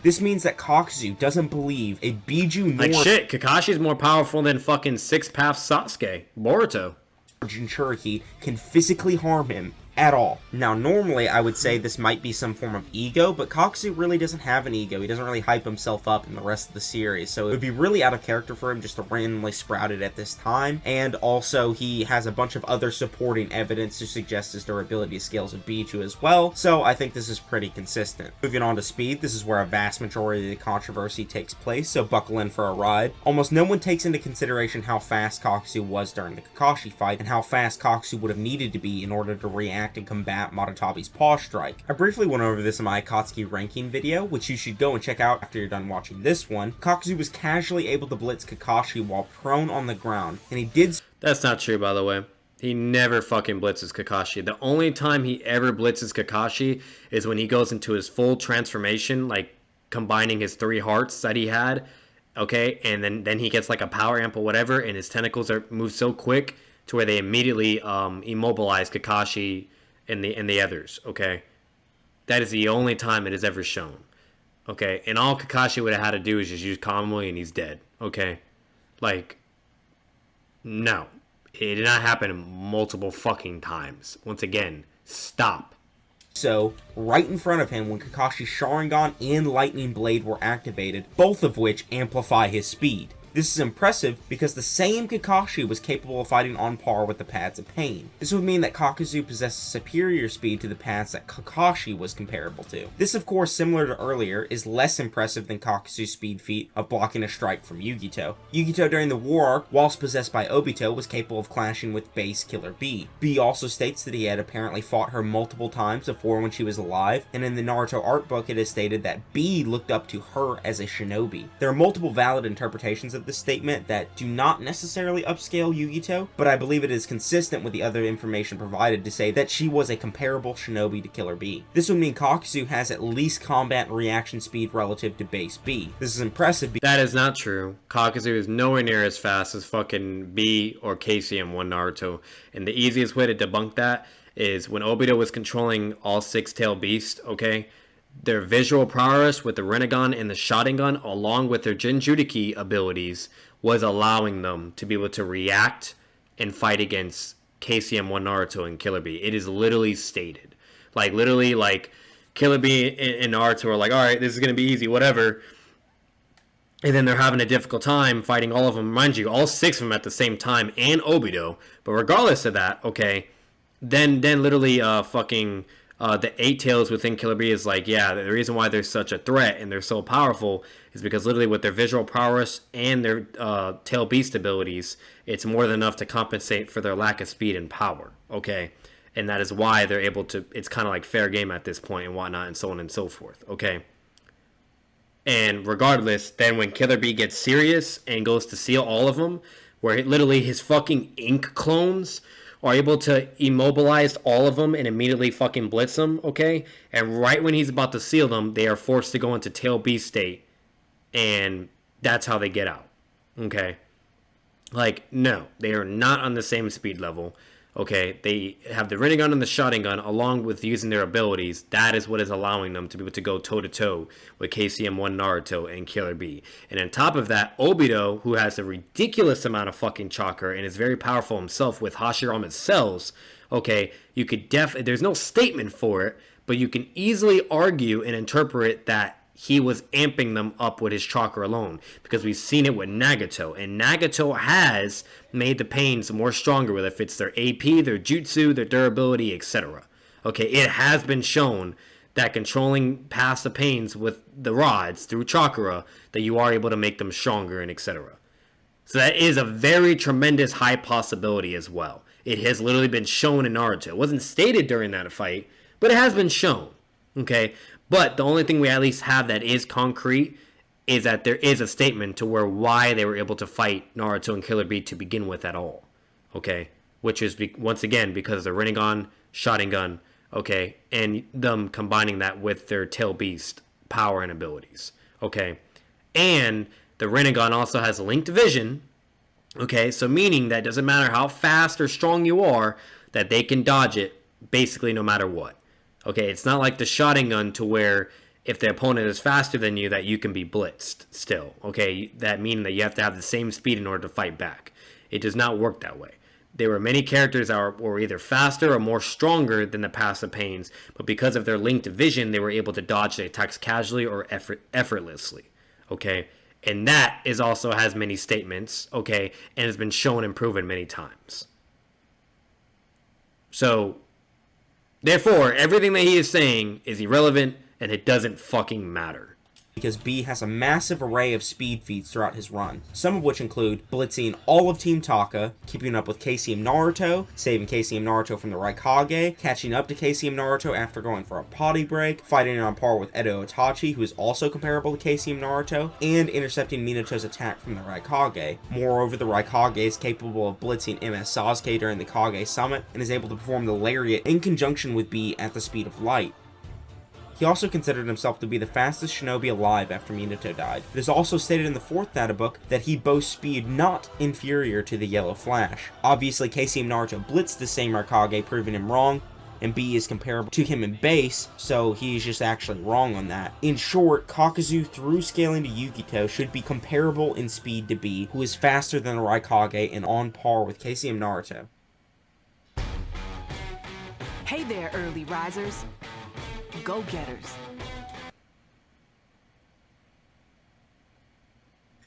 This means that Kakuzu doesn't believe a Biju nor... Like shit, Kakashi's more powerful than fucking Six-Path Sasuke. Boruto. Jinchuriki can physically harm him at all. Now, normally I would say this might be some form of ego, but Kakuzu really doesn't have an ego. He doesn't really hype himself up in the rest of the series, so it would be really out of character for him just to randomly sprout it at this time. And also, he has a bunch of other supporting evidence to suggest his durability scales of Biju as well, so I think this is pretty consistent. Moving on to speed, this is where a vast majority of the controversy takes place, so buckle in for a ride. Almost no one takes into consideration how fast Kakuzu was during the Kakashi fight, and how fast Kakuzu would have needed to be in order to react and combat Matatabi's paw strike. I briefly went over this in my Akatsuki ranking video, which you should go and check out after you're done watching this one. Kakuzu was casually able to blitz Kakashi while prone on the ground, and he did... That's not true, by the way. He never fucking blitzes Kakashi. The only time he ever blitzes Kakashi is when he goes into his full transformation, like combining his 3 hearts that he had, okay? And then he gets like a power amp or whatever, and his tentacles move so quick to where they immediately immobilize Kakashi and the others, okay? That is the only time it is ever shown, okay? And all Kakashi would have had to do is just use Kamui and he's dead, okay? Like, no. It did not happen multiple fucking times. Once again, stop. So, right in front of him when Kakashi's Sharingan and Lightning Blade were activated, both of which amplify his speed. This is impressive because the same Kakashi was capable of fighting on par with the paths of pain. This would mean that Kakuzu possesses superior speed to the paths that Kakashi was comparable to. This, of course, similar to earlier, is less impressive than Kakuzu's speed feat of blocking a strike from Yugito. Yugito during the War Arc, whilst possessed by Obito, was capable of clashing with base Killer Bee. Bee also states that he had apparently fought her multiple times before when she was alive, and in the Naruto art book it is stated that Bee looked up to her as a shinobi. There are multiple valid interpretations of this statement that do not necessarily upscale Yugito, but I believe it is consistent with the other information provided to say that she was a comparable shinobi to Killer Bee. This would mean Kakuzu has at least combat reaction speed relative to base Bee. This is impressive because That is not true. Kakuzu is nowhere near as fast as fucking Bee or Casey in one Naruto. And the easiest way to debunk that is when Obito was controlling all six-tailed beasts, okay? Their visual prowess with the Rinnegan and the Sharingan, along with their Jinchuriki abilities, was allowing them to be able to react and fight against KCM1 Naruto and Killer Bee. It is literally stated. Like, literally, like, Killer Bee and Naruto are like, alright, this is going to be easy, whatever. And then they're having a difficult time fighting all of them. Mind you, all six of them at the same time, and Obito. But regardless of that, okay, then literally the eight tails within Killer Bee is like, yeah, the reason why they're such a threat and they're so powerful is because literally with their visual prowess and their tail beast abilities, it's more than enough to compensate for their lack of speed and power, okay? And that is why they're able to, it's kind of like fair game at this point and whatnot and so on and so forth, okay? And regardless, then when Killer Bee gets serious and goes to seal all of them, where literally his fucking ink clones are able to immobilize all of them and immediately fucking blitz them, okay? And right when he's about to seal them, they are forced to go into tail beast state, and that's how they get out, okay? Like, no, they are not on the same speed level, okay? They have the Rinnegan and the Sharingan along with using their abilities. That is what is allowing them to be able to go toe-to-toe with KCM1 Naruto and Killer Bee. And on top of that, Obito, who has a ridiculous amount of fucking chakra and is very powerful himself with Hashirama's cells, okay, you could there's no statement for it, but you can easily argue and interpret that he was amping them up with his chakra alone, because we've seen it with Nagato, and Nagato has made the pains more stronger, whether if it's their AP, their jutsu, their durability, etc. Okay, it has been shown that controlling past the pains with the rods through chakra, that you are able to make them stronger and etc. So that is a very tremendous high possibility as well. It has literally been shown in Naruto. It wasn't stated during that fight, but it has been shown. Okay, but the only thing we at least have that is concrete is that there is a statement to where why they were able to fight Naruto and Killer Bee to begin with at all. Okay, which is once again because of the Rinnegan, Sharingan, okay, and them combining that with their tail beast power and abilities. Okay, and the Rinnegan also has linked vision. Okay, so meaning that doesn't matter how fast or strong you are, that they can dodge it basically no matter what. Okay, it's not like the Sharingan to where if the opponent is faster than you that you can be blitzed still. Okay, that meaning that you have to have the same speed in order to fight back. It does not work that way. There were many characters that were either faster or more stronger than the passive pains, but because of their linked vision, they were able to dodge the attacks casually or effortlessly. Okay, and that is also has many statements, okay, and has been shown and proven many times. So therefore, everything that he is saying is irrelevant, and it doesn't fucking matter. Because Bee has a massive array of speed feats throughout his run, some of which include blitzing all of Team Taka, keeping up with KCM Naruto, saving KCM Naruto from the Raikage, catching up to KCM Naruto after going for a potty break, fighting on par with Edo Itachi, who is also comparable to KCM Naruto, and intercepting Minato's attack from the Raikage. Moreover, the Raikage is capable of blitzing MS Sasuke during the Kage Summit, and is able to perform the Lariat in conjunction with Bee at the speed of light. He also considered himself to be the fastest shinobi alive after Minato died. It is also stated in the 4th data book that he boasts speed not inferior to the Yellow Flash. Obviously, KCM Naruto blitzed the same Raikage, proving him wrong, and Bee is comparable to him in base, so he's just actually wrong on that. In short, Kakuzu, through scaling to Yugito, should be comparable in speed to Bee, who is faster than the Raikage and on par with KCM Naruto. Hey there, early risers. Go-getters.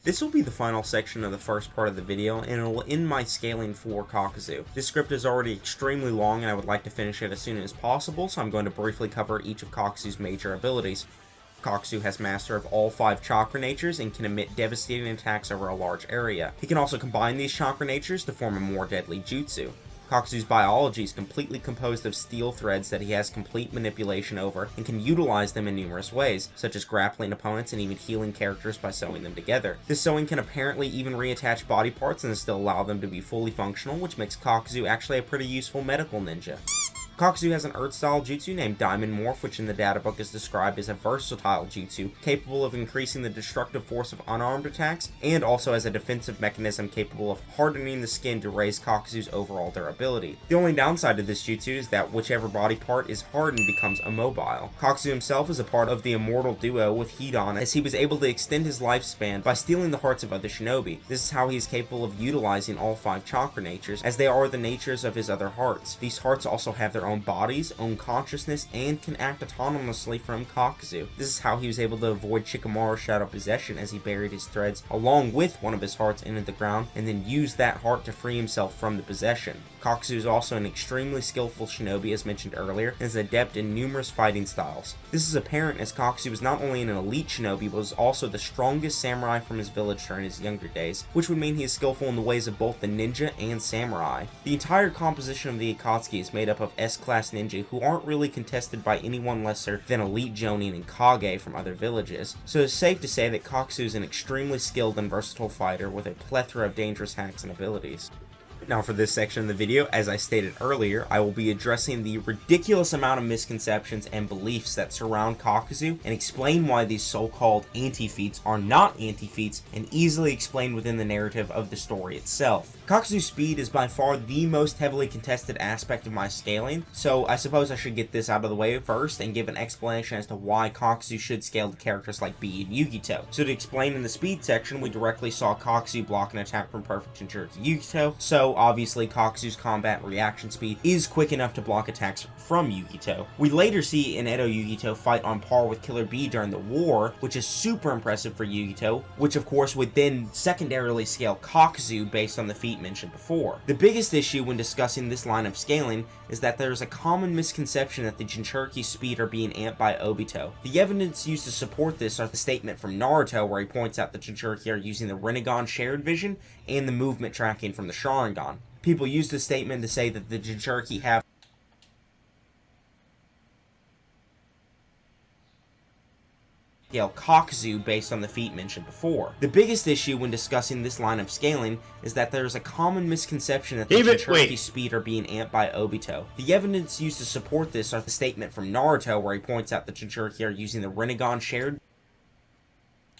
This will be the final section of the first part of the video, and it will end my scaling for Kakuzu. This script is already extremely long, and I would like to finish it as soon as possible, so I'm going to briefly cover each of Kakuzu's major abilities. Kakuzu has master of all 5 chakra natures and can emit devastating attacks over a large area. He can also combine these chakra natures to form a more deadly jutsu. Kakuzu's biology is completely composed of steel threads that he has complete manipulation over and can utilize them in numerous ways, such as grappling opponents and even healing characters by sewing them together. This sewing can apparently even reattach body parts and still allow them to be fully functional, which makes Kakuzu actually a pretty useful medical ninja. Kakuzu has an Earth-style jutsu named Diamond Morph, which in the databook is described as a versatile jutsu, capable of increasing the destructive force of unarmed attacks, and also as a defensive mechanism capable of hardening the skin to raise Kakuzu's overall durability. The only downside to this jutsu is that whichever body part is hardened becomes immobile. Kakuzu himself is a part of the immortal duo with Hidan, as he was able to extend his lifespan by stealing the hearts of other shinobi. This is how he is capable of utilizing all 5 chakra natures, as they are the natures of his other hearts. These hearts also have their own bodies, own consciousness, and can act autonomously from Kakuzu. This is how he was able to avoid Shikamaru's shadow possession, as he buried his threads along with one of his hearts into the ground and then used that heart to free himself from the possession. Kakuzu is also an extremely skillful shinobi, as mentioned earlier, and is adept in numerous fighting styles. This is apparent as Kakuzu is not only an elite shinobi, but was also the strongest samurai from his village during his younger days, which would mean he is skillful in the ways of both the ninja and samurai. The entire composition of the Akatsuki is made up of S-class ninja who aren't really contested by anyone lesser than elite jonin and kage from other villages, so it's safe to say that Kakuzu is an extremely skilled and versatile fighter with a plethora of dangerous hacks and abilities. Now for this section of the video, as I stated earlier, I will be addressing the ridiculous amount of misconceptions and beliefs that surround Kakuzu and explain why these so-called anti-feats are not anti-feats and easily explained within the narrative of the story itself. Kakuzu's speed is by far the most heavily contested aspect of my scaling, so I suppose I should get this out of the way first and give an explanation as to why Kakuzu should scale to characters like Bee and Yugito. So to explain in the speed section, we directly saw Kakuzu block an attack from perfect Jinchuriki Yugito, so obviously Kakuzu's combat reaction speed is quick enough to block attacks from Yugito. We later see an Edo Yugito fight on par with Killer Bee during the war, which is super impressive for Yugito, which of course would then secondarily scale Kakuzu based on the feat mentioned before. The biggest issue when discussing this line of scaling is that there is a common misconception that the Jinchuriki's speed are being amped by Obito. The evidence used to support this are the statement from Naruto where he points out the Jinchuriki are using the Rinnegan shared vision and the movement tracking from the Sharingan. People use this statement to say that the Jinchuriki have scale Kakuzu based on the feat mentioned before. The biggest issue when discussing this line of scaling is that there is a common misconception that the Jinchuriki's speed are being amped by Obito. The evidence used to support this are the statement from Naruto where he points out the Jinchuriki are using the Rinnegan shared.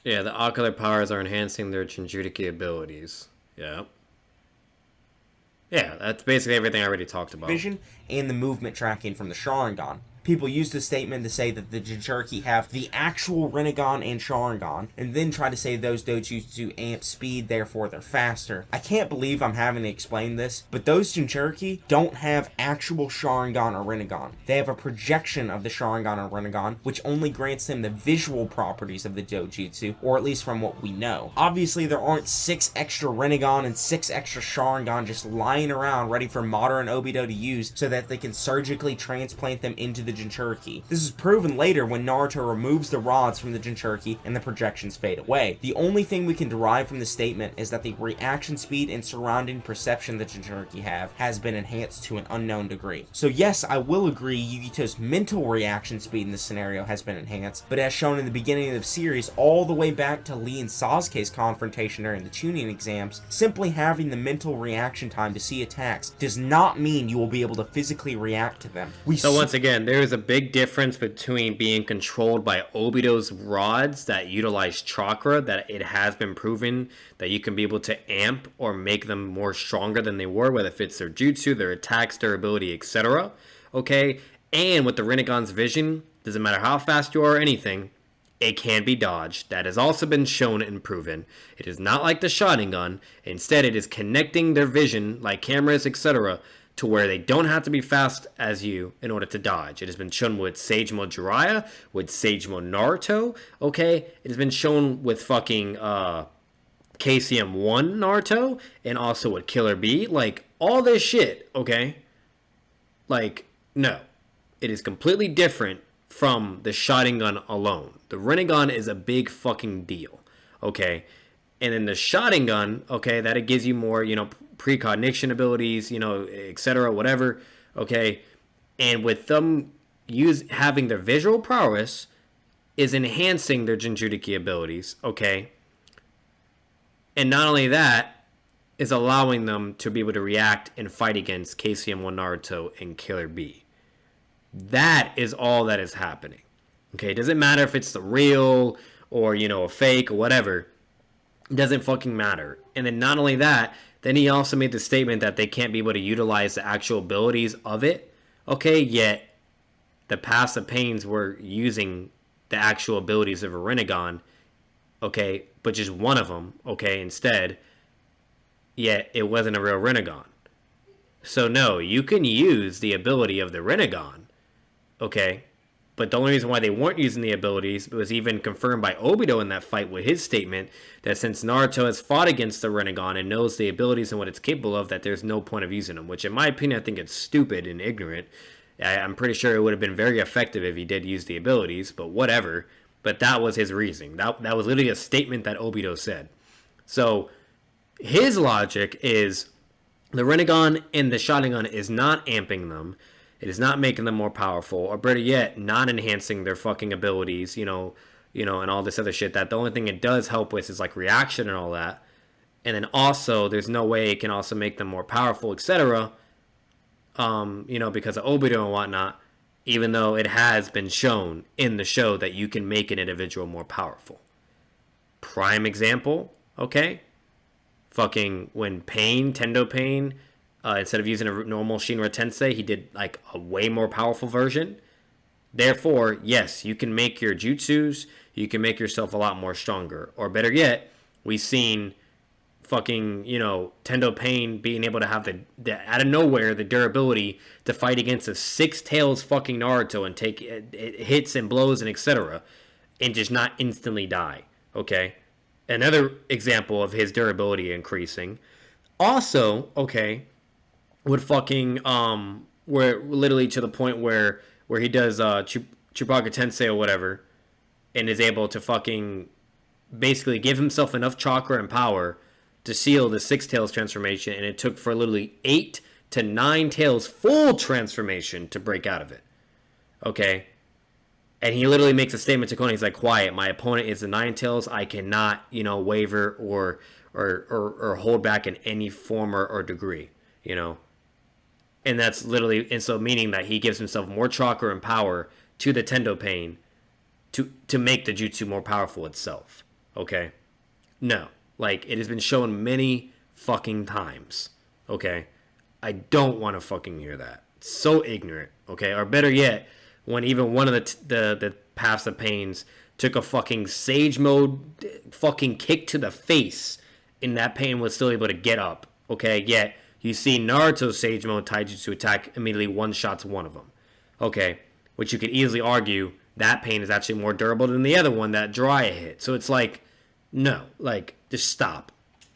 Yeah, the ocular powers are enhancing their Jinchuriki abilities. Yeah. Yeah, that's basically everything I already talked about. Vision and the movement tracking from the Sharingan. People use this statement to say that the Jinchuriki have the actual Rinnegan and Sharingan, and then try to say those Dojutsu amp speed, therefore they're faster. I can't believe I'm having to explain this, but those Jinchuriki don't have actual Sharingan or Rinnegan. They have a projection of the Sharingan or Rinnegan, which only grants them the visual properties of the Dojutsu, or at least from what we know. Obviously, there aren't 6 extra Rinnegan and 6 extra Sharingan just lying around ready for modern Obito to use so that they can surgically transplant them into the Jinchuriki. This is proven later when Naruto removes the rods from the Jinchuriki and the projections fade away. The only thing we can derive from the statement is that the reaction speed and surrounding perception the Jinchuriki have has been enhanced to an unknown degree. So yes, I will agree Yugito's mental reaction speed in this scenario has been enhanced, but as shown in the beginning of the series all the way back to Lee and Sasuke's confrontation during the tuning exams, simply having the mental reaction time to see attacks does not mean you will be able to physically react to them. So once again, there is a big difference between being controlled by Obito's rods that utilize chakra, that it has been proven that you can be able to amp or make them more stronger than they were, whether it fits their jutsu, their attacks, their ability, etc. Okay? And with the Rinnegan's vision, doesn't matter how fast you are or anything, it can be dodged. That has also been shown and proven. It is not like the Sharingan. Instead, it is connecting their vision, like cameras, etc., to where they don't have to be fast as you in order to dodge. It has been shown with Sagemo Jiraiya, with Sagemo Naruto, okay? It has been shown with fucking, KCM1 Naruto and also with Killer B. Like, all this shit, okay? Like, no. It is completely different from the Sharingan alone. The Rinnegan is a big fucking deal, okay? And in the Sharingan, okay, that it gives you more, precognition abilities, etc., whatever, okay? And with them having their visual prowess is enhancing their Jinchuriki abilities, okay? And not only that, is allowing them to be able to react and fight against KCM1 Naruto and Killer B. That is all that is happening. Okay, it doesn't matter if it's the real or, a fake or whatever. It doesn't fucking matter. And then not only that, then he also made the statement that they can't be able to utilize the actual abilities of it. Okay, yet the passive pains were using the actual abilities of a Rinnegan. Okay, but just one of them, okay, instead. Yet it wasn't a real Rinnegan. So no, you can use the ability of the Rinnegan, okay? But the only reason why they weren't using the abilities was even confirmed by Obito in that fight with his statement that since Naruto has fought against the Rinnegan and knows the abilities and what it's capable of, that there's no point of using them. Which in my opinion, I think it's stupid and ignorant. I'm pretty sure it would have been very effective if he did use the abilities, but whatever. But that was his reasoning. That was literally a statement that Obito said. So his logic is the Rinnegan and the Sharingan is not amping them. It is not making them more powerful, or better yet, not enhancing their fucking abilities, and all this other shit. That the only thing it does help with is like reaction and all that. And then also, there's no way it can also make them more powerful, etc. Because of Obito and whatnot. Even though it has been shown in the show that you can make an individual more powerful. Prime example, okay? Fucking when Tendo Pain, instead of using a normal Shinra Tensei, he did like a way more powerful version. Therefore, yes, you can make your jutsus, you can make yourself a lot more stronger. Or better yet, we've seen fucking, Tendo Pain being able to have the out of nowhere, the durability to fight against a Six Tails fucking Naruto and take hits and blows and etc. and just not instantly die, okay? Another example of his durability increasing. Also, okay, would fucking, where literally to the point where he does Chupaka Tensei or whatever and is able to fucking basically give himself enough chakra and power to seal the Six Tails transformation, and it took for literally 8 to 9 Tails full transformation to break out of it. Okay? And he literally makes a statement to Konan. He's like, quiet, my opponent is the 9 Tails. I cannot, waver or hold back in any form or degree, And that's literally, and so meaning that he gives himself more chakra and power to the Tendo Pain to make the jutsu more powerful itself. Okay? No. Like, it has been shown many fucking times, okay? I don't want to fucking hear that. It's so ignorant, okay? Or better yet, when even one of the passive pains took a fucking Sage Mode fucking kick to the face, and that pain was still able to get up, okay? Yet, you see Naruto's Sage Mode Taijutsu attack immediately one-shots one of them, okay? Which you could easily argue that pain is actually more durable than the other one that Jiraiya hit. So it's like, no, like, just stop.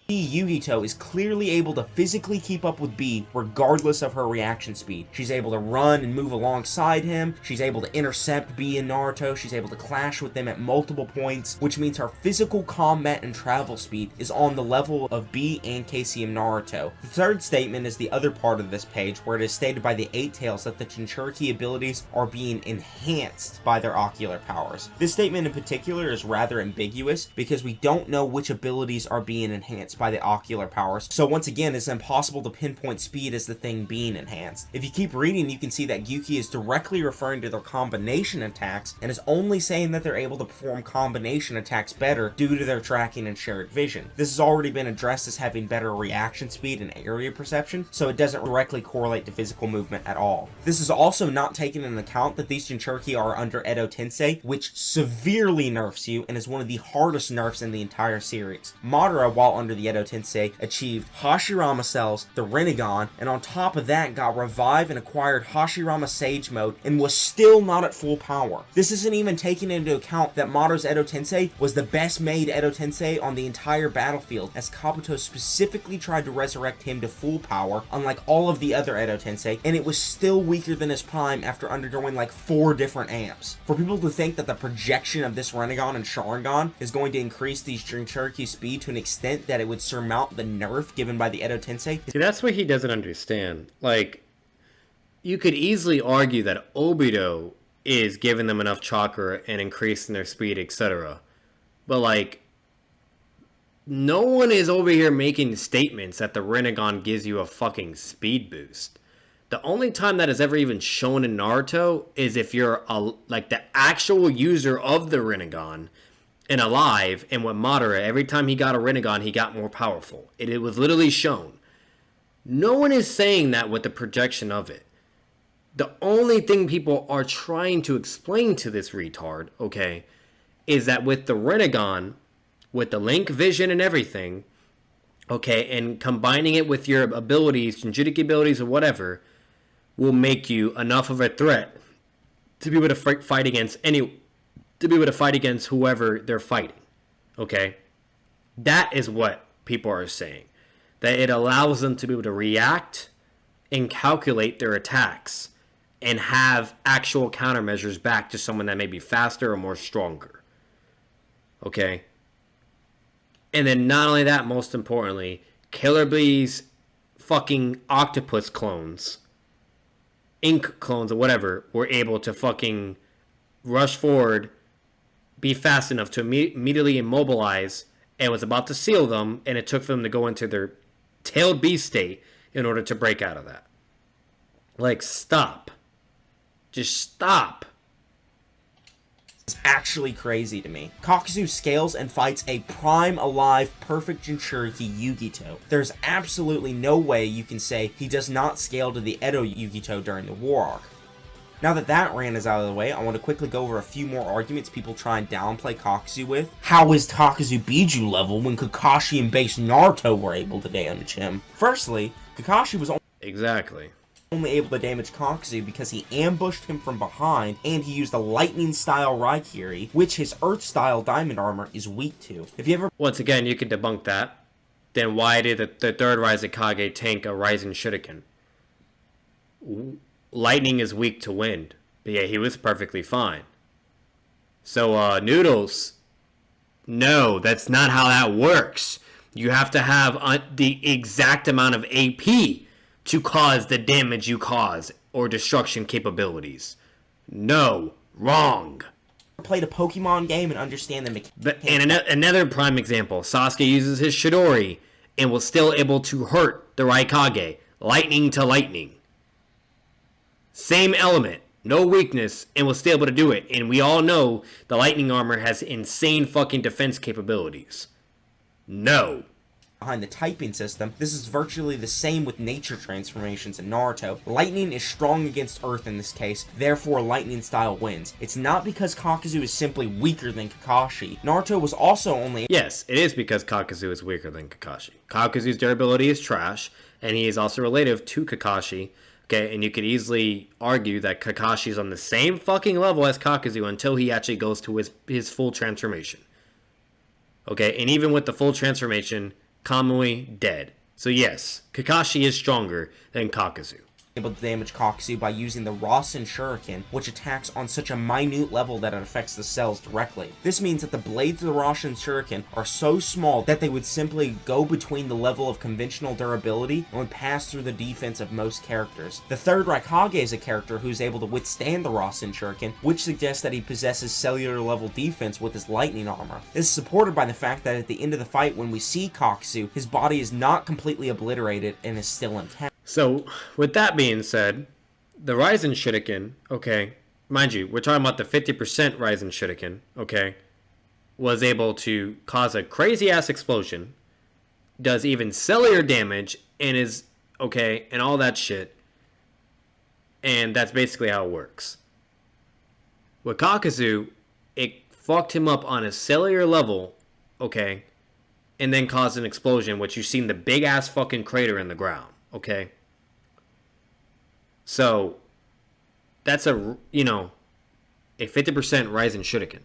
Yugito is clearly able to physically keep up with B regardless of her reaction speed. She's able to run and move alongside him, she's able to intercept B and Naruto, she's able to clash with them at multiple points, which means her physical combat and travel speed is on the level of B and KCM Naruto. The third statement is the other part of this page, where it is stated by the Eight Tails that the Jinchuriki abilities are being enhanced by their ocular powers. This statement in particular is rather ambiguous because we don't know which abilities are being enhanced by the ocular powers, so once again it's impossible to pinpoint speed as the thing being enhanced. If you keep reading, you can see that Gyuki is directly referring to their combination attacks and is only saying that they're able to perform combination attacks better due to their tracking and shared vision. This has already been addressed as having better reaction speed and area perception, so it doesn't directly correlate to physical movement at all. This is also not taking into account that these Jinchuriki are under Edo Tensei, which severely nerfs you and is one of the hardest nerfs in the entire series. Madara, while under the the Edo Tensei achieved Hashirama cells, the Rinnegan, and on top of that got revived and acquired Hashirama Sage mode and was still not at full power. This isn't even taking into account that Mado's Edo Tensei was the best made Edo Tensei on the entire battlefield, as Kabuto specifically tried to resurrect him to full power, unlike all of the other Edo Tensei, and it was still weaker than his prime after undergoing like 4 different amps. For people to think that the projection of this Rinnegan and Sharingan is going to increase these Jinchuriki speed to an extent that it would surmount the nerf given by the Edo Tensei. See, that's what he doesn't understand. Like, you could easily argue that Obito is giving them enough chakra and increasing their speed, etc. But, like, no one is over here making statements that the Rinnegan gives you a fucking speed boost. The only time that is ever even shown in Naruto is if you're like the actual user of the Rinnegan and alive, and with Madara, every time he got a Rinnegan, he got more powerful. It was literally shown. No one is saying that with the projection of it. The only thing people are trying to explain to this retard, okay, is that with the Rinnegan, with the link vision and everything, okay, and combining it with your abilities, Jinchuriki abilities or whatever, will make you enough of a threat to be able to fight against whoever they're fighting. Okay? That is what people are saying. That it allows them to be able to react and calculate their attacks and have actual countermeasures back to someone that may be faster or more stronger. Okay? And then not only that, most importantly, Killer Bee's fucking octopus clones, ink clones or whatever, were able to fucking rush forward, be fast enough to immediately immobilize, and was about to seal them, and it took for them to go into their tailed beast state in order to break out of that. Like, stop. Just stop. It's actually crazy to me. Kakuzu scales and fights a prime, alive, perfect Jinchuriki Yugito. There's absolutely no way you can say he does not scale to the Edo Yugito during the war arc. Now that that rant is out of the way, I want to quickly go over a few more arguments people try and downplay Kakuzu with. How is Kakuzu Biju level when Kakashi and base Naruto were able to damage him? Firstly, Kakashi was only able to damage Kakuzu because he ambushed him from behind and he used a lightning style Raikiri, which his earth style diamond armor is weak to. If you ever... Once again, you can debunk that. Then why did the third Rising Kage tank a Rising Shuriken? Lightning is weak to wind. But yeah, he was perfectly fine. So, Noodles, no, that's not how that works. You have to have the exact amount of AP to cause the damage you cause or destruction capabilities. No, wrong. Played a Pokemon game and understand the mechanics. And another prime example, Sasuke uses his Chidori and was still able to hurt the Raikage, lightning to lightning. Same element, no weakness, and was still able to do it. And we all know the lightning armor has insane fucking defense capabilities. No. Behind the typing system, this is virtually the same with nature transformations in Naruto. Lightning is strong against Earth in this case, therefore lightning style wins. It's not because Kakuzu is simply weaker than Kakashi. Naruto was also only... Yes, it is because Kakuzu is weaker than Kakashi. Kakuzu's durability is trash, and he is also relative to Kakashi. Okay, and you could easily argue that Kakashi is on the same fucking level as Kakuzu until he actually goes to his full transformation. Okay, and even with the full transformation, Kamui dead. So yes, Kakashi is stronger than Kakuzu. Able to damage Kakuzu by using the Rasen Shuriken, which attacks on such a minute level that it affects the cells directly. This means that the blades of the Rasen Shuriken are so small that they would simply go between the level of conventional durability and would pass through the defense of most characters. The third Raikage is a character who is able to withstand the Rasen Shuriken, which suggests that he possesses cellular level defense with his lightning armor. This is supported by the fact that at the end of the fight when we see Kakuzu, his body is not completely obliterated and is still intact. So, with that being said, the Raisen Shuriken, okay, mind you, we're talking about the 50% Raisen Shuriken, okay, was able to cause a crazy-ass explosion, does even cellular damage, and is, okay, and all that shit, and that's basically how it works. With Kakuzu, it fucked him up on a cellular level, okay, and then caused an explosion, which you've seen the big ass fucking crater in the ground. Okay. So that's a 50% Rising Shuriken.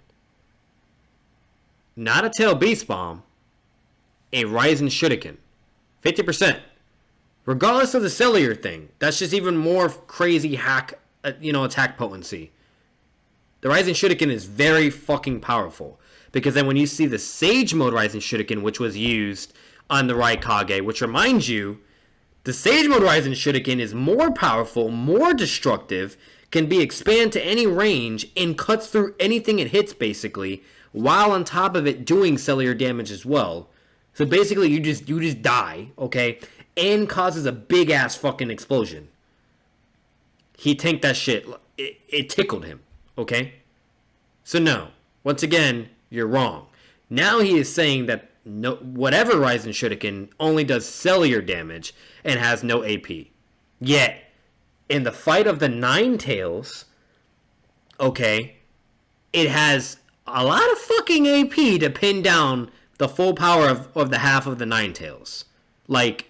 Not a Tail Beast Bomb, a Rising Shuriken. 50%. Regardless of the cellular thing, that's just even more crazy hack, attack potency. The Rising Shuriken is very fucking powerful. Because then when you see the Sage Mode Rising Shuriken, which was used on the Raikage, which reminds you, the Sage Mode Rising Shuriken is more powerful, more destructive, can be expanded to any range, and cuts through anything it hits, basically, while on top of it doing cellular damage as well. So basically, you just die, okay? And causes a big-ass fucking explosion. He tanked that shit. It tickled him, okay? So no. Once again, you're wrong. Now he is saying that whatever Rising Shuriken only does cellular damage and has no AP. Yet, in the fight of the Nine Tails, okay, it has a lot of fucking AP to pin down the full power of the half of the Nine Tails. Like,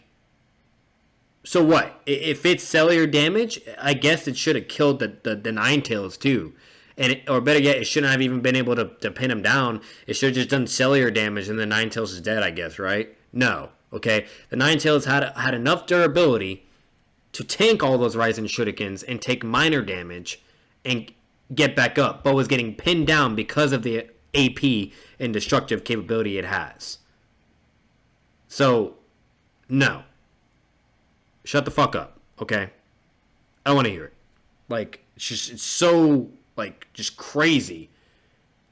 so what? If it's cellular damage, I guess it should have killed the Nine Tails too. Or better yet, it shouldn't have even been able to pin him down. It should have just done cellular damage and the Nine Tails is dead, I guess, right? No. Okay? The Nine Tails had enough durability to tank all those Rising Shurikens and take minor damage and get back up, but was getting pinned down because of the AP and destructive capability it has. So, no. Shut the fuck up, okay? I don't want to hear it. Like, it's so, just crazy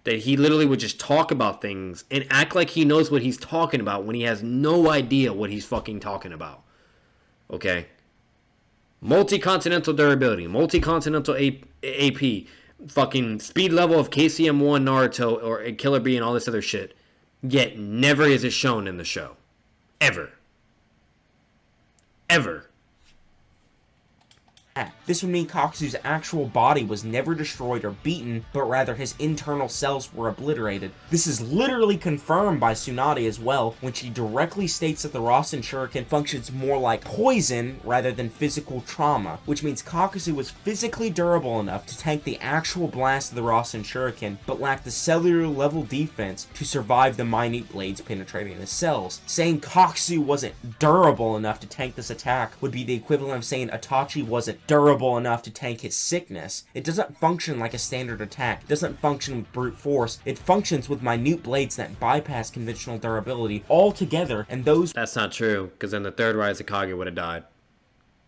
that he literally would just talk about things and act like he knows what he's talking about when he has no idea what he's fucking talking about. Okay? Multi-continental durability, multi-continental AP, fucking speed level of KCM1 Naruto or Killer Bee and all this other shit. Yet never is it shown in the show. Ever. Ever. This would mean Kakuzu's actual body was never destroyed or beaten, but rather his internal cells were obliterated. This is literally confirmed by Tsunade as well, when she directly states that the Rasen Shuriken functions more like poison rather than physical trauma, which means Kakuzu was physically durable enough to tank the actual blast of the Rasen Shuriken, but lacked the cellular level defense to survive the minute blades penetrating his cells. Saying Kakuzu wasn't durable enough to tank this attack would be the equivalent of saying Itachi wasn't durable enough to tank his sickness. It doesn't function like a standard attack. It doesn't function with brute force. It functions with minute blades that bypass conventional durability altogether, and those... That's not true, because then the third Raizakage would have died.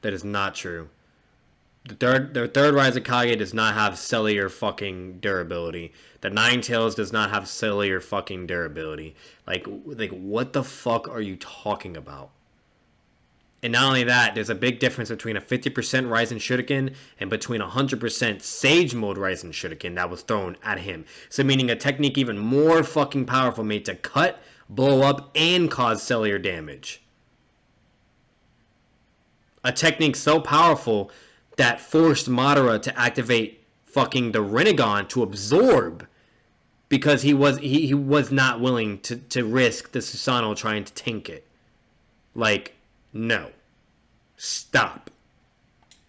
That is not true. The third Raizakage does not have cellular fucking durability. The Nine Tails does not have cellular fucking durability. Like what the fuck are you talking about? And not only that, there's a big difference between a 50% Rising Shuriken and between 100% Sage Mode Rising Shuriken that was thrown at him. So meaning a technique even more fucking powerful made to cut, blow up, and cause cellular damage. A technique so powerful that forced Madara to activate fucking the Rinnegan to absorb, because he was not willing to risk the Susanoo trying to tank it. Like... no. Stop.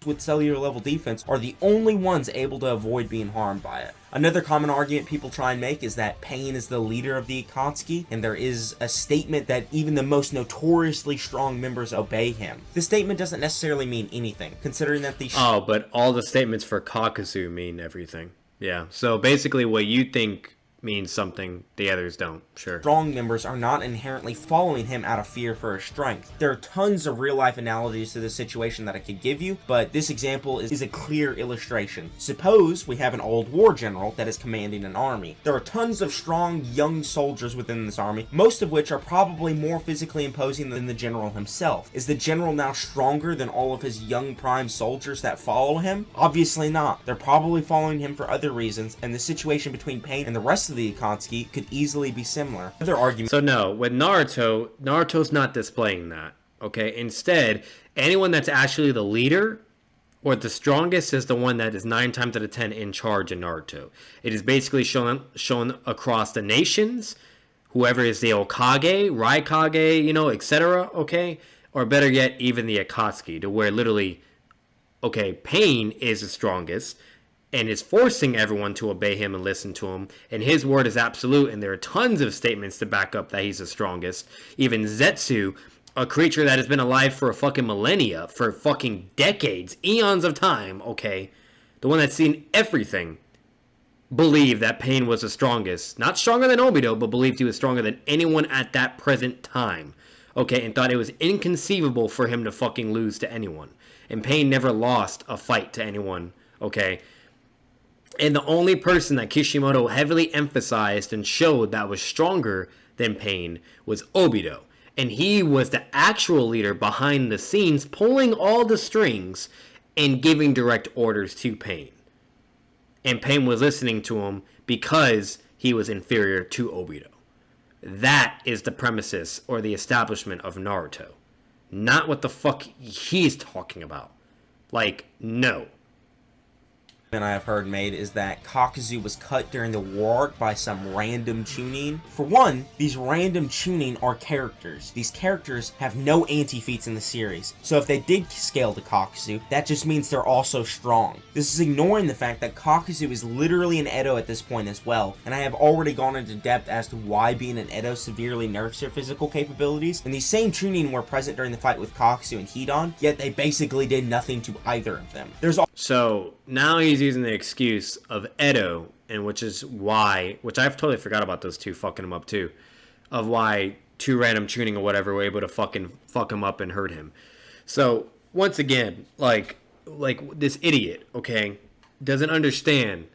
With cellular level defense are the only ones able to avoid being harmed by it. Another common argument people try and make is that Pain is the leader of the Akatsuki, and there is a statement that even the most notoriously strong members obey him. This statement doesn't necessarily mean anything, considering that the... Oh, but all the statements for Kakuzu mean everything. Yeah, so basically what you think means something, the others don't. Sure. Strong members are not inherently following him out of fear for his strength. There are tons of real-life analogies to this situation that I could give you, but this example is a clear illustration. Suppose we have an old war general that is commanding an army. There are tons of strong, young soldiers within this army, most of which are probably more physically imposing than the general himself. Is the general now stronger than all of his young prime soldiers that follow him? Obviously not. They're probably following him for other reasons, and the situation between Pain and the rest of the Akatsuki could easily be similar. Other argument. So no, with Naruto's not displaying that. Okay, instead, anyone that's actually the leader or the strongest is the one that is 9 times out of 10 in charge in Naruto. It is basically shown across the nations whoever is the Okage, Raikage, etc., okay? Or better yet, even the Akatsuki, to where literally, okay, Pain is the strongest and is forcing everyone to obey him and listen to him, and his word is absolute, and there are tons of statements to back up that he's the strongest. Even Zetsu, a creature that has been alive for a fucking millennia, for fucking decades, eons of time, okay? The one that's seen everything, believed that Pain was the strongest. Not stronger than Obito, but believed he was stronger than anyone at that present time. Okay, and thought it was inconceivable for him to fucking lose to anyone. And Pain never lost a fight to anyone, okay? And the only person that Kishimoto heavily emphasized and showed that was stronger than Pain was Obito. And he was the actual leader behind the scenes, pulling all the strings and giving direct orders to Pain. And Pain was listening to him because he was inferior to Obito. That is the premises or the establishment of Naruto. Not what the fuck he's talking about. Like, no. And I have heard made is that Kakuzu was cut during the war arc by some random tuning. For one, these random tuning are characters. These characters have no anti-feats in the series. So if they did scale to Kakuzu, that just means they're also strong. This is ignoring the fact that Kakuzu is literally an Edo at this point as well, and I have already gone into depth as to why being an Edo severely nerfs their physical capabilities, and these same tuning were present during the fight with Kakuzu and Hidan, yet they basically did nothing to either of them. So now he's using the excuse of Edo, and which I've totally forgot about those two fucking him up too, of why two random tuning or whatever were able to fucking fuck him up and hurt him. So once again, like this idiot, okay, doesn't understand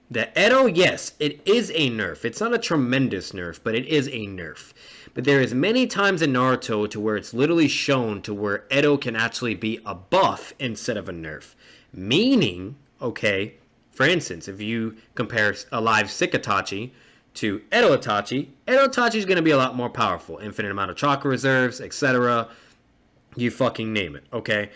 that Edo, yes, it is a nerf. It's not a tremendous nerf, but it is a nerf. But there is many times in Naruto to where it's literally shown to where Edo can actually be a buff instead of a nerf. Meaning, okay, for instance, if you compare a live sick Itachi to Edo Itachi is going to be a lot more powerful. Infinite amount of chakra reserves, etc. You fucking name it, okay?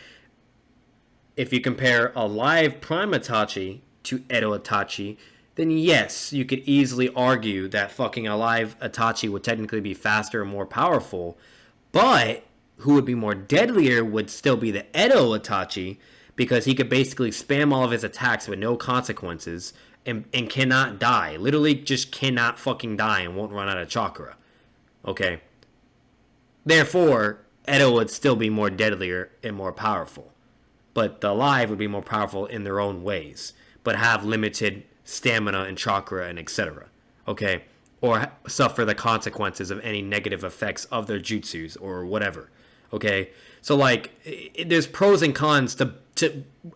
If you compare a live prime Itachi to Edo Itachi, then yes, you could easily argue that fucking a live Itachi would technically be faster and more powerful, but who would be more deadlier would still be the Edo Itachi, because he could basically spam all of his attacks with no consequences and cannot die. Literally just cannot fucking die and won't run out of chakra. Okay? Therefore, Edo would still be more deadlier and more powerful. But the alive would be more powerful in their own ways, but have limited stamina and chakra and etc. Okay? Or suffer the consequences of any negative effects of their jutsus or whatever. Okay? So, like, there's pros and cons to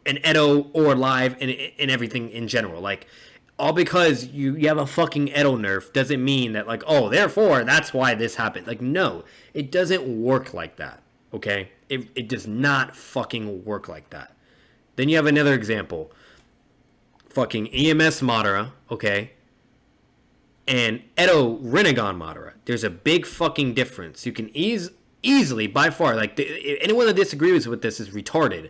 an Edo or live and everything in general. Like, all because you have a fucking Edo nerf doesn't mean that, like, oh, therefore, that's why this happened. Like, no, it doesn't work like that, okay? It does not fucking work like that. Then you have another example. Fucking EMS Madara, okay? And Edo Rinnegan Madara. There's a big fucking difference. You can easily, by far, like, anyone that disagrees with this is retarded.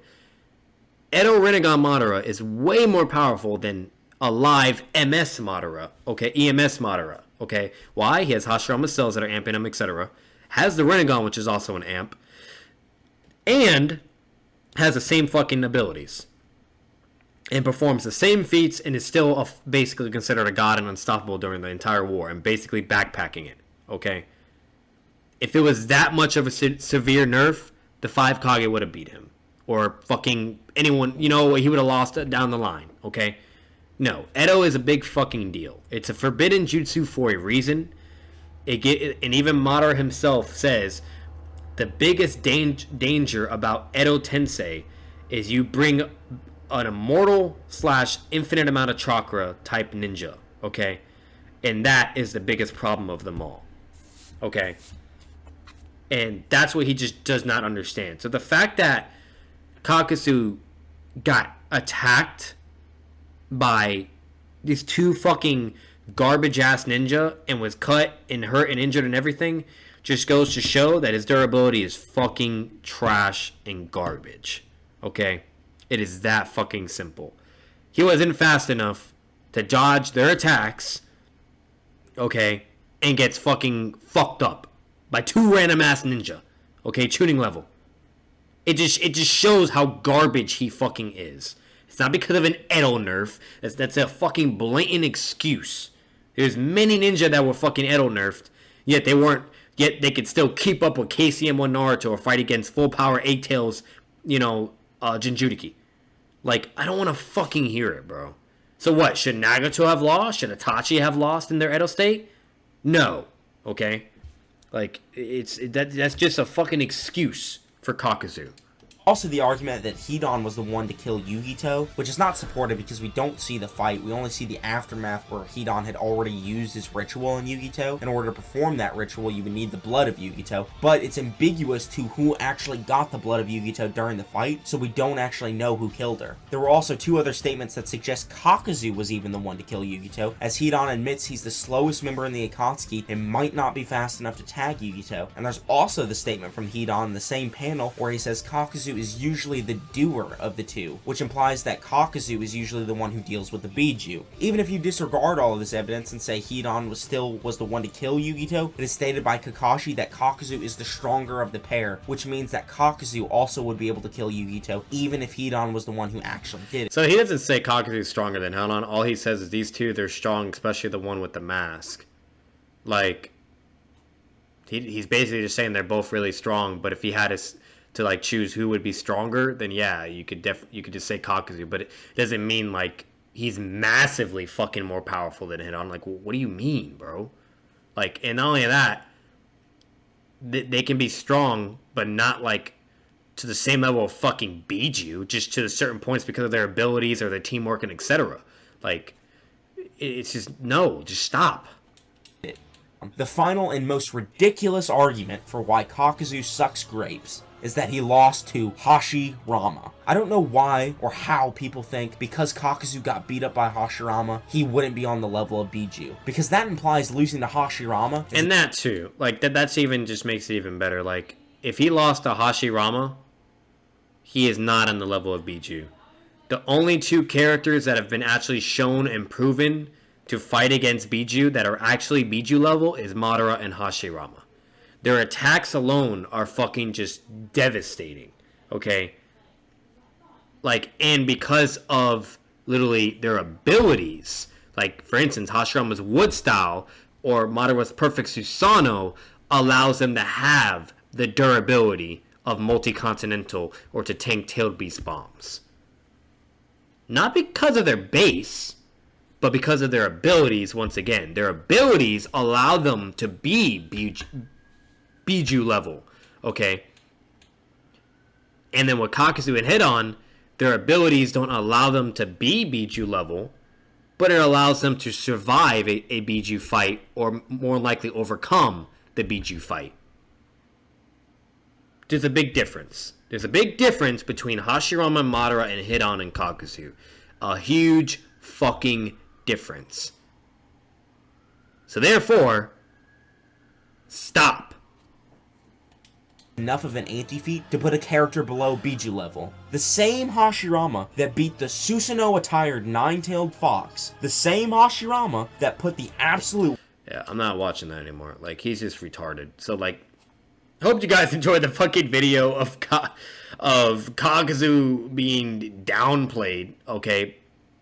Edo Rinnegan Madara is way more powerful than a live MS Madara, okay? EMS Madara, okay? Why? He has Hashirama cells that are amping him, etc. Has the Rinnegan, which is also an amp. And has the same fucking abilities. And performs the same feats and is still basically considered a god and unstoppable during the entire war. And basically backpacking it, okay? If it was that much of a severe nerf, the 5 Kage would have beat him. Or fucking anyone, he would have lost it down the line, okay? No, Edo is a big fucking deal. It's a forbidden jutsu for a reason. And even Madara himself says, the biggest danger about Edo Tensei is you bring an immortal / infinite amount of chakra type ninja, okay? And that is the biggest problem of them all, okay? And that's what he just does not understand. So the fact that Kakuzu got attacked by these two fucking garbage ass ninja and was cut and hurt and injured and everything just goes to show that his durability is fucking trash and garbage. Okay? It is that fucking simple. He wasn't fast enough to dodge their attacks. Okay? and gets fucking fucked up by 2 random ass ninja. Okay, tuning level. It just shows how garbage he fucking is. It's not because of an Edo nerf. That's a fucking blatant excuse. There's many ninja that were fucking Edo nerfed, yet they weren't. Yet they could still keep up with KCM1 Naruto or fight against full power 8 Tails, Jinchuriki. Like, I don't want to fucking hear it, bro. So what? Should Nagato have lost? Should Itachi have lost in their Edo state? No. Okay? Like, that's just a fucking excuse for Kakuzu. Also, the argument that Hidan was the one to kill Yugito, which is not supported because we don't see the fight. We only see the aftermath where Hidan had already used his ritual on Yugito. In order to perform that ritual, you would need the blood of Yugito. But it's ambiguous to who actually got the blood of Yugito during the fight, so we don't actually know who killed her. There were also 2 other statements that suggest Kakuzu was even the one to kill Yugito, as Hidan admits he's the slowest member in the Akatsuki and might not be fast enough to tag Yugito. And there's also the statement from Hidan in the same panel where he says Kakuzu is usually the doer of the 2, which implies that Kakuzu is usually the one who deals with the Biju. Even if you disregard all of this evidence and say Hidan was the one to kill Yugito, it is stated by Kakashi that Kakuzu is the stronger of the pair, which means that Kakuzu also would be able to kill Yugito, even if Hidan was the one who actually did it. So he doesn't say Kakuzu is stronger than Hidan. All he says is these 2, they're strong, especially the one with the mask. Like, he's basically just saying they're both really strong, but if he had to like choose who would be stronger, then yeah, you could just say Kakuzu, but it doesn't mean like he's massively fucking more powerful than Hidan. Like, what do you mean, bro? Like, and not only that, they can be strong, but not like to the same level of fucking Biju, just to certain points because of their abilities or their teamwork and etc. Like, it's just, no, just stop. The final and most ridiculous argument for why Kakuzu sucks grapes is that he lost to Hashirama. I don't know why or how people think because Kakuzu got beat up by Hashirama, he wouldn't be on the level of Biju. Because that implies losing to Hashirama. And that too. Like, that's even just makes it even better. Like, if he lost to Hashirama, he is not on the level of Biju. The only 2 characters that have been actually shown and proven to fight against Biju that are actually Biju level is Madara and Hashirama. Their attacks alone are fucking just devastating, okay? Like, and because of literally their abilities, like, for instance, Hashirama's wood style or Madara's perfect Susanoo allows them to have the durability of multi-continental or to tank tailed beast bombs. Not because of their base, but because of their abilities, once again. Their abilities allow them to be Biju level, okay? And then with Kakuzu and Hidan, their abilities don't allow them to be Biju level, but it allows them to survive a Biju fight, or more likely overcome the Biju fight. There's a big difference. There's a big difference between Hashirama, Madara, and Hidan and Kakuzu. A huge fucking difference. So therefore, stop. Enough of an anti-feat to put a character below Biju level. The same Hashirama that beat the Susanoo-attired nine-tailed fox. The same Hashirama that put the absolute... Yeah, I'm not watching that anymore. Like, he's just retarded. So, like, hope you guys enjoyed the fucking video of Kakuzu being downplayed, okay?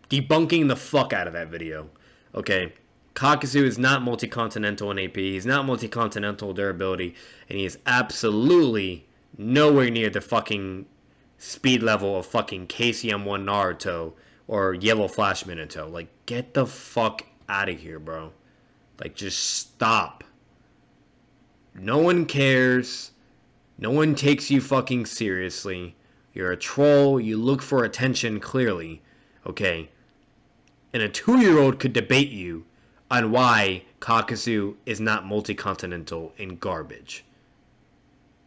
Debunking the fuck out of that video, okay? Kakuzu is not multi-continental in AP. He's not multi-continental durability. And he is absolutely nowhere near the fucking speed level of fucking KCM1 Naruto or Yellow Flash Minato. Like, get the fuck out of here, bro. Like, just stop. No one cares. No one takes you fucking seriously. You're a troll. You look for attention, clearly. Okay? And a 2-year-old could debate you on why Kakuzu is not multi-continental in garbage.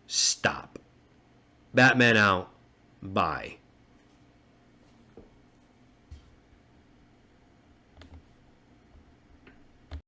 Stop. Batman out. Bye.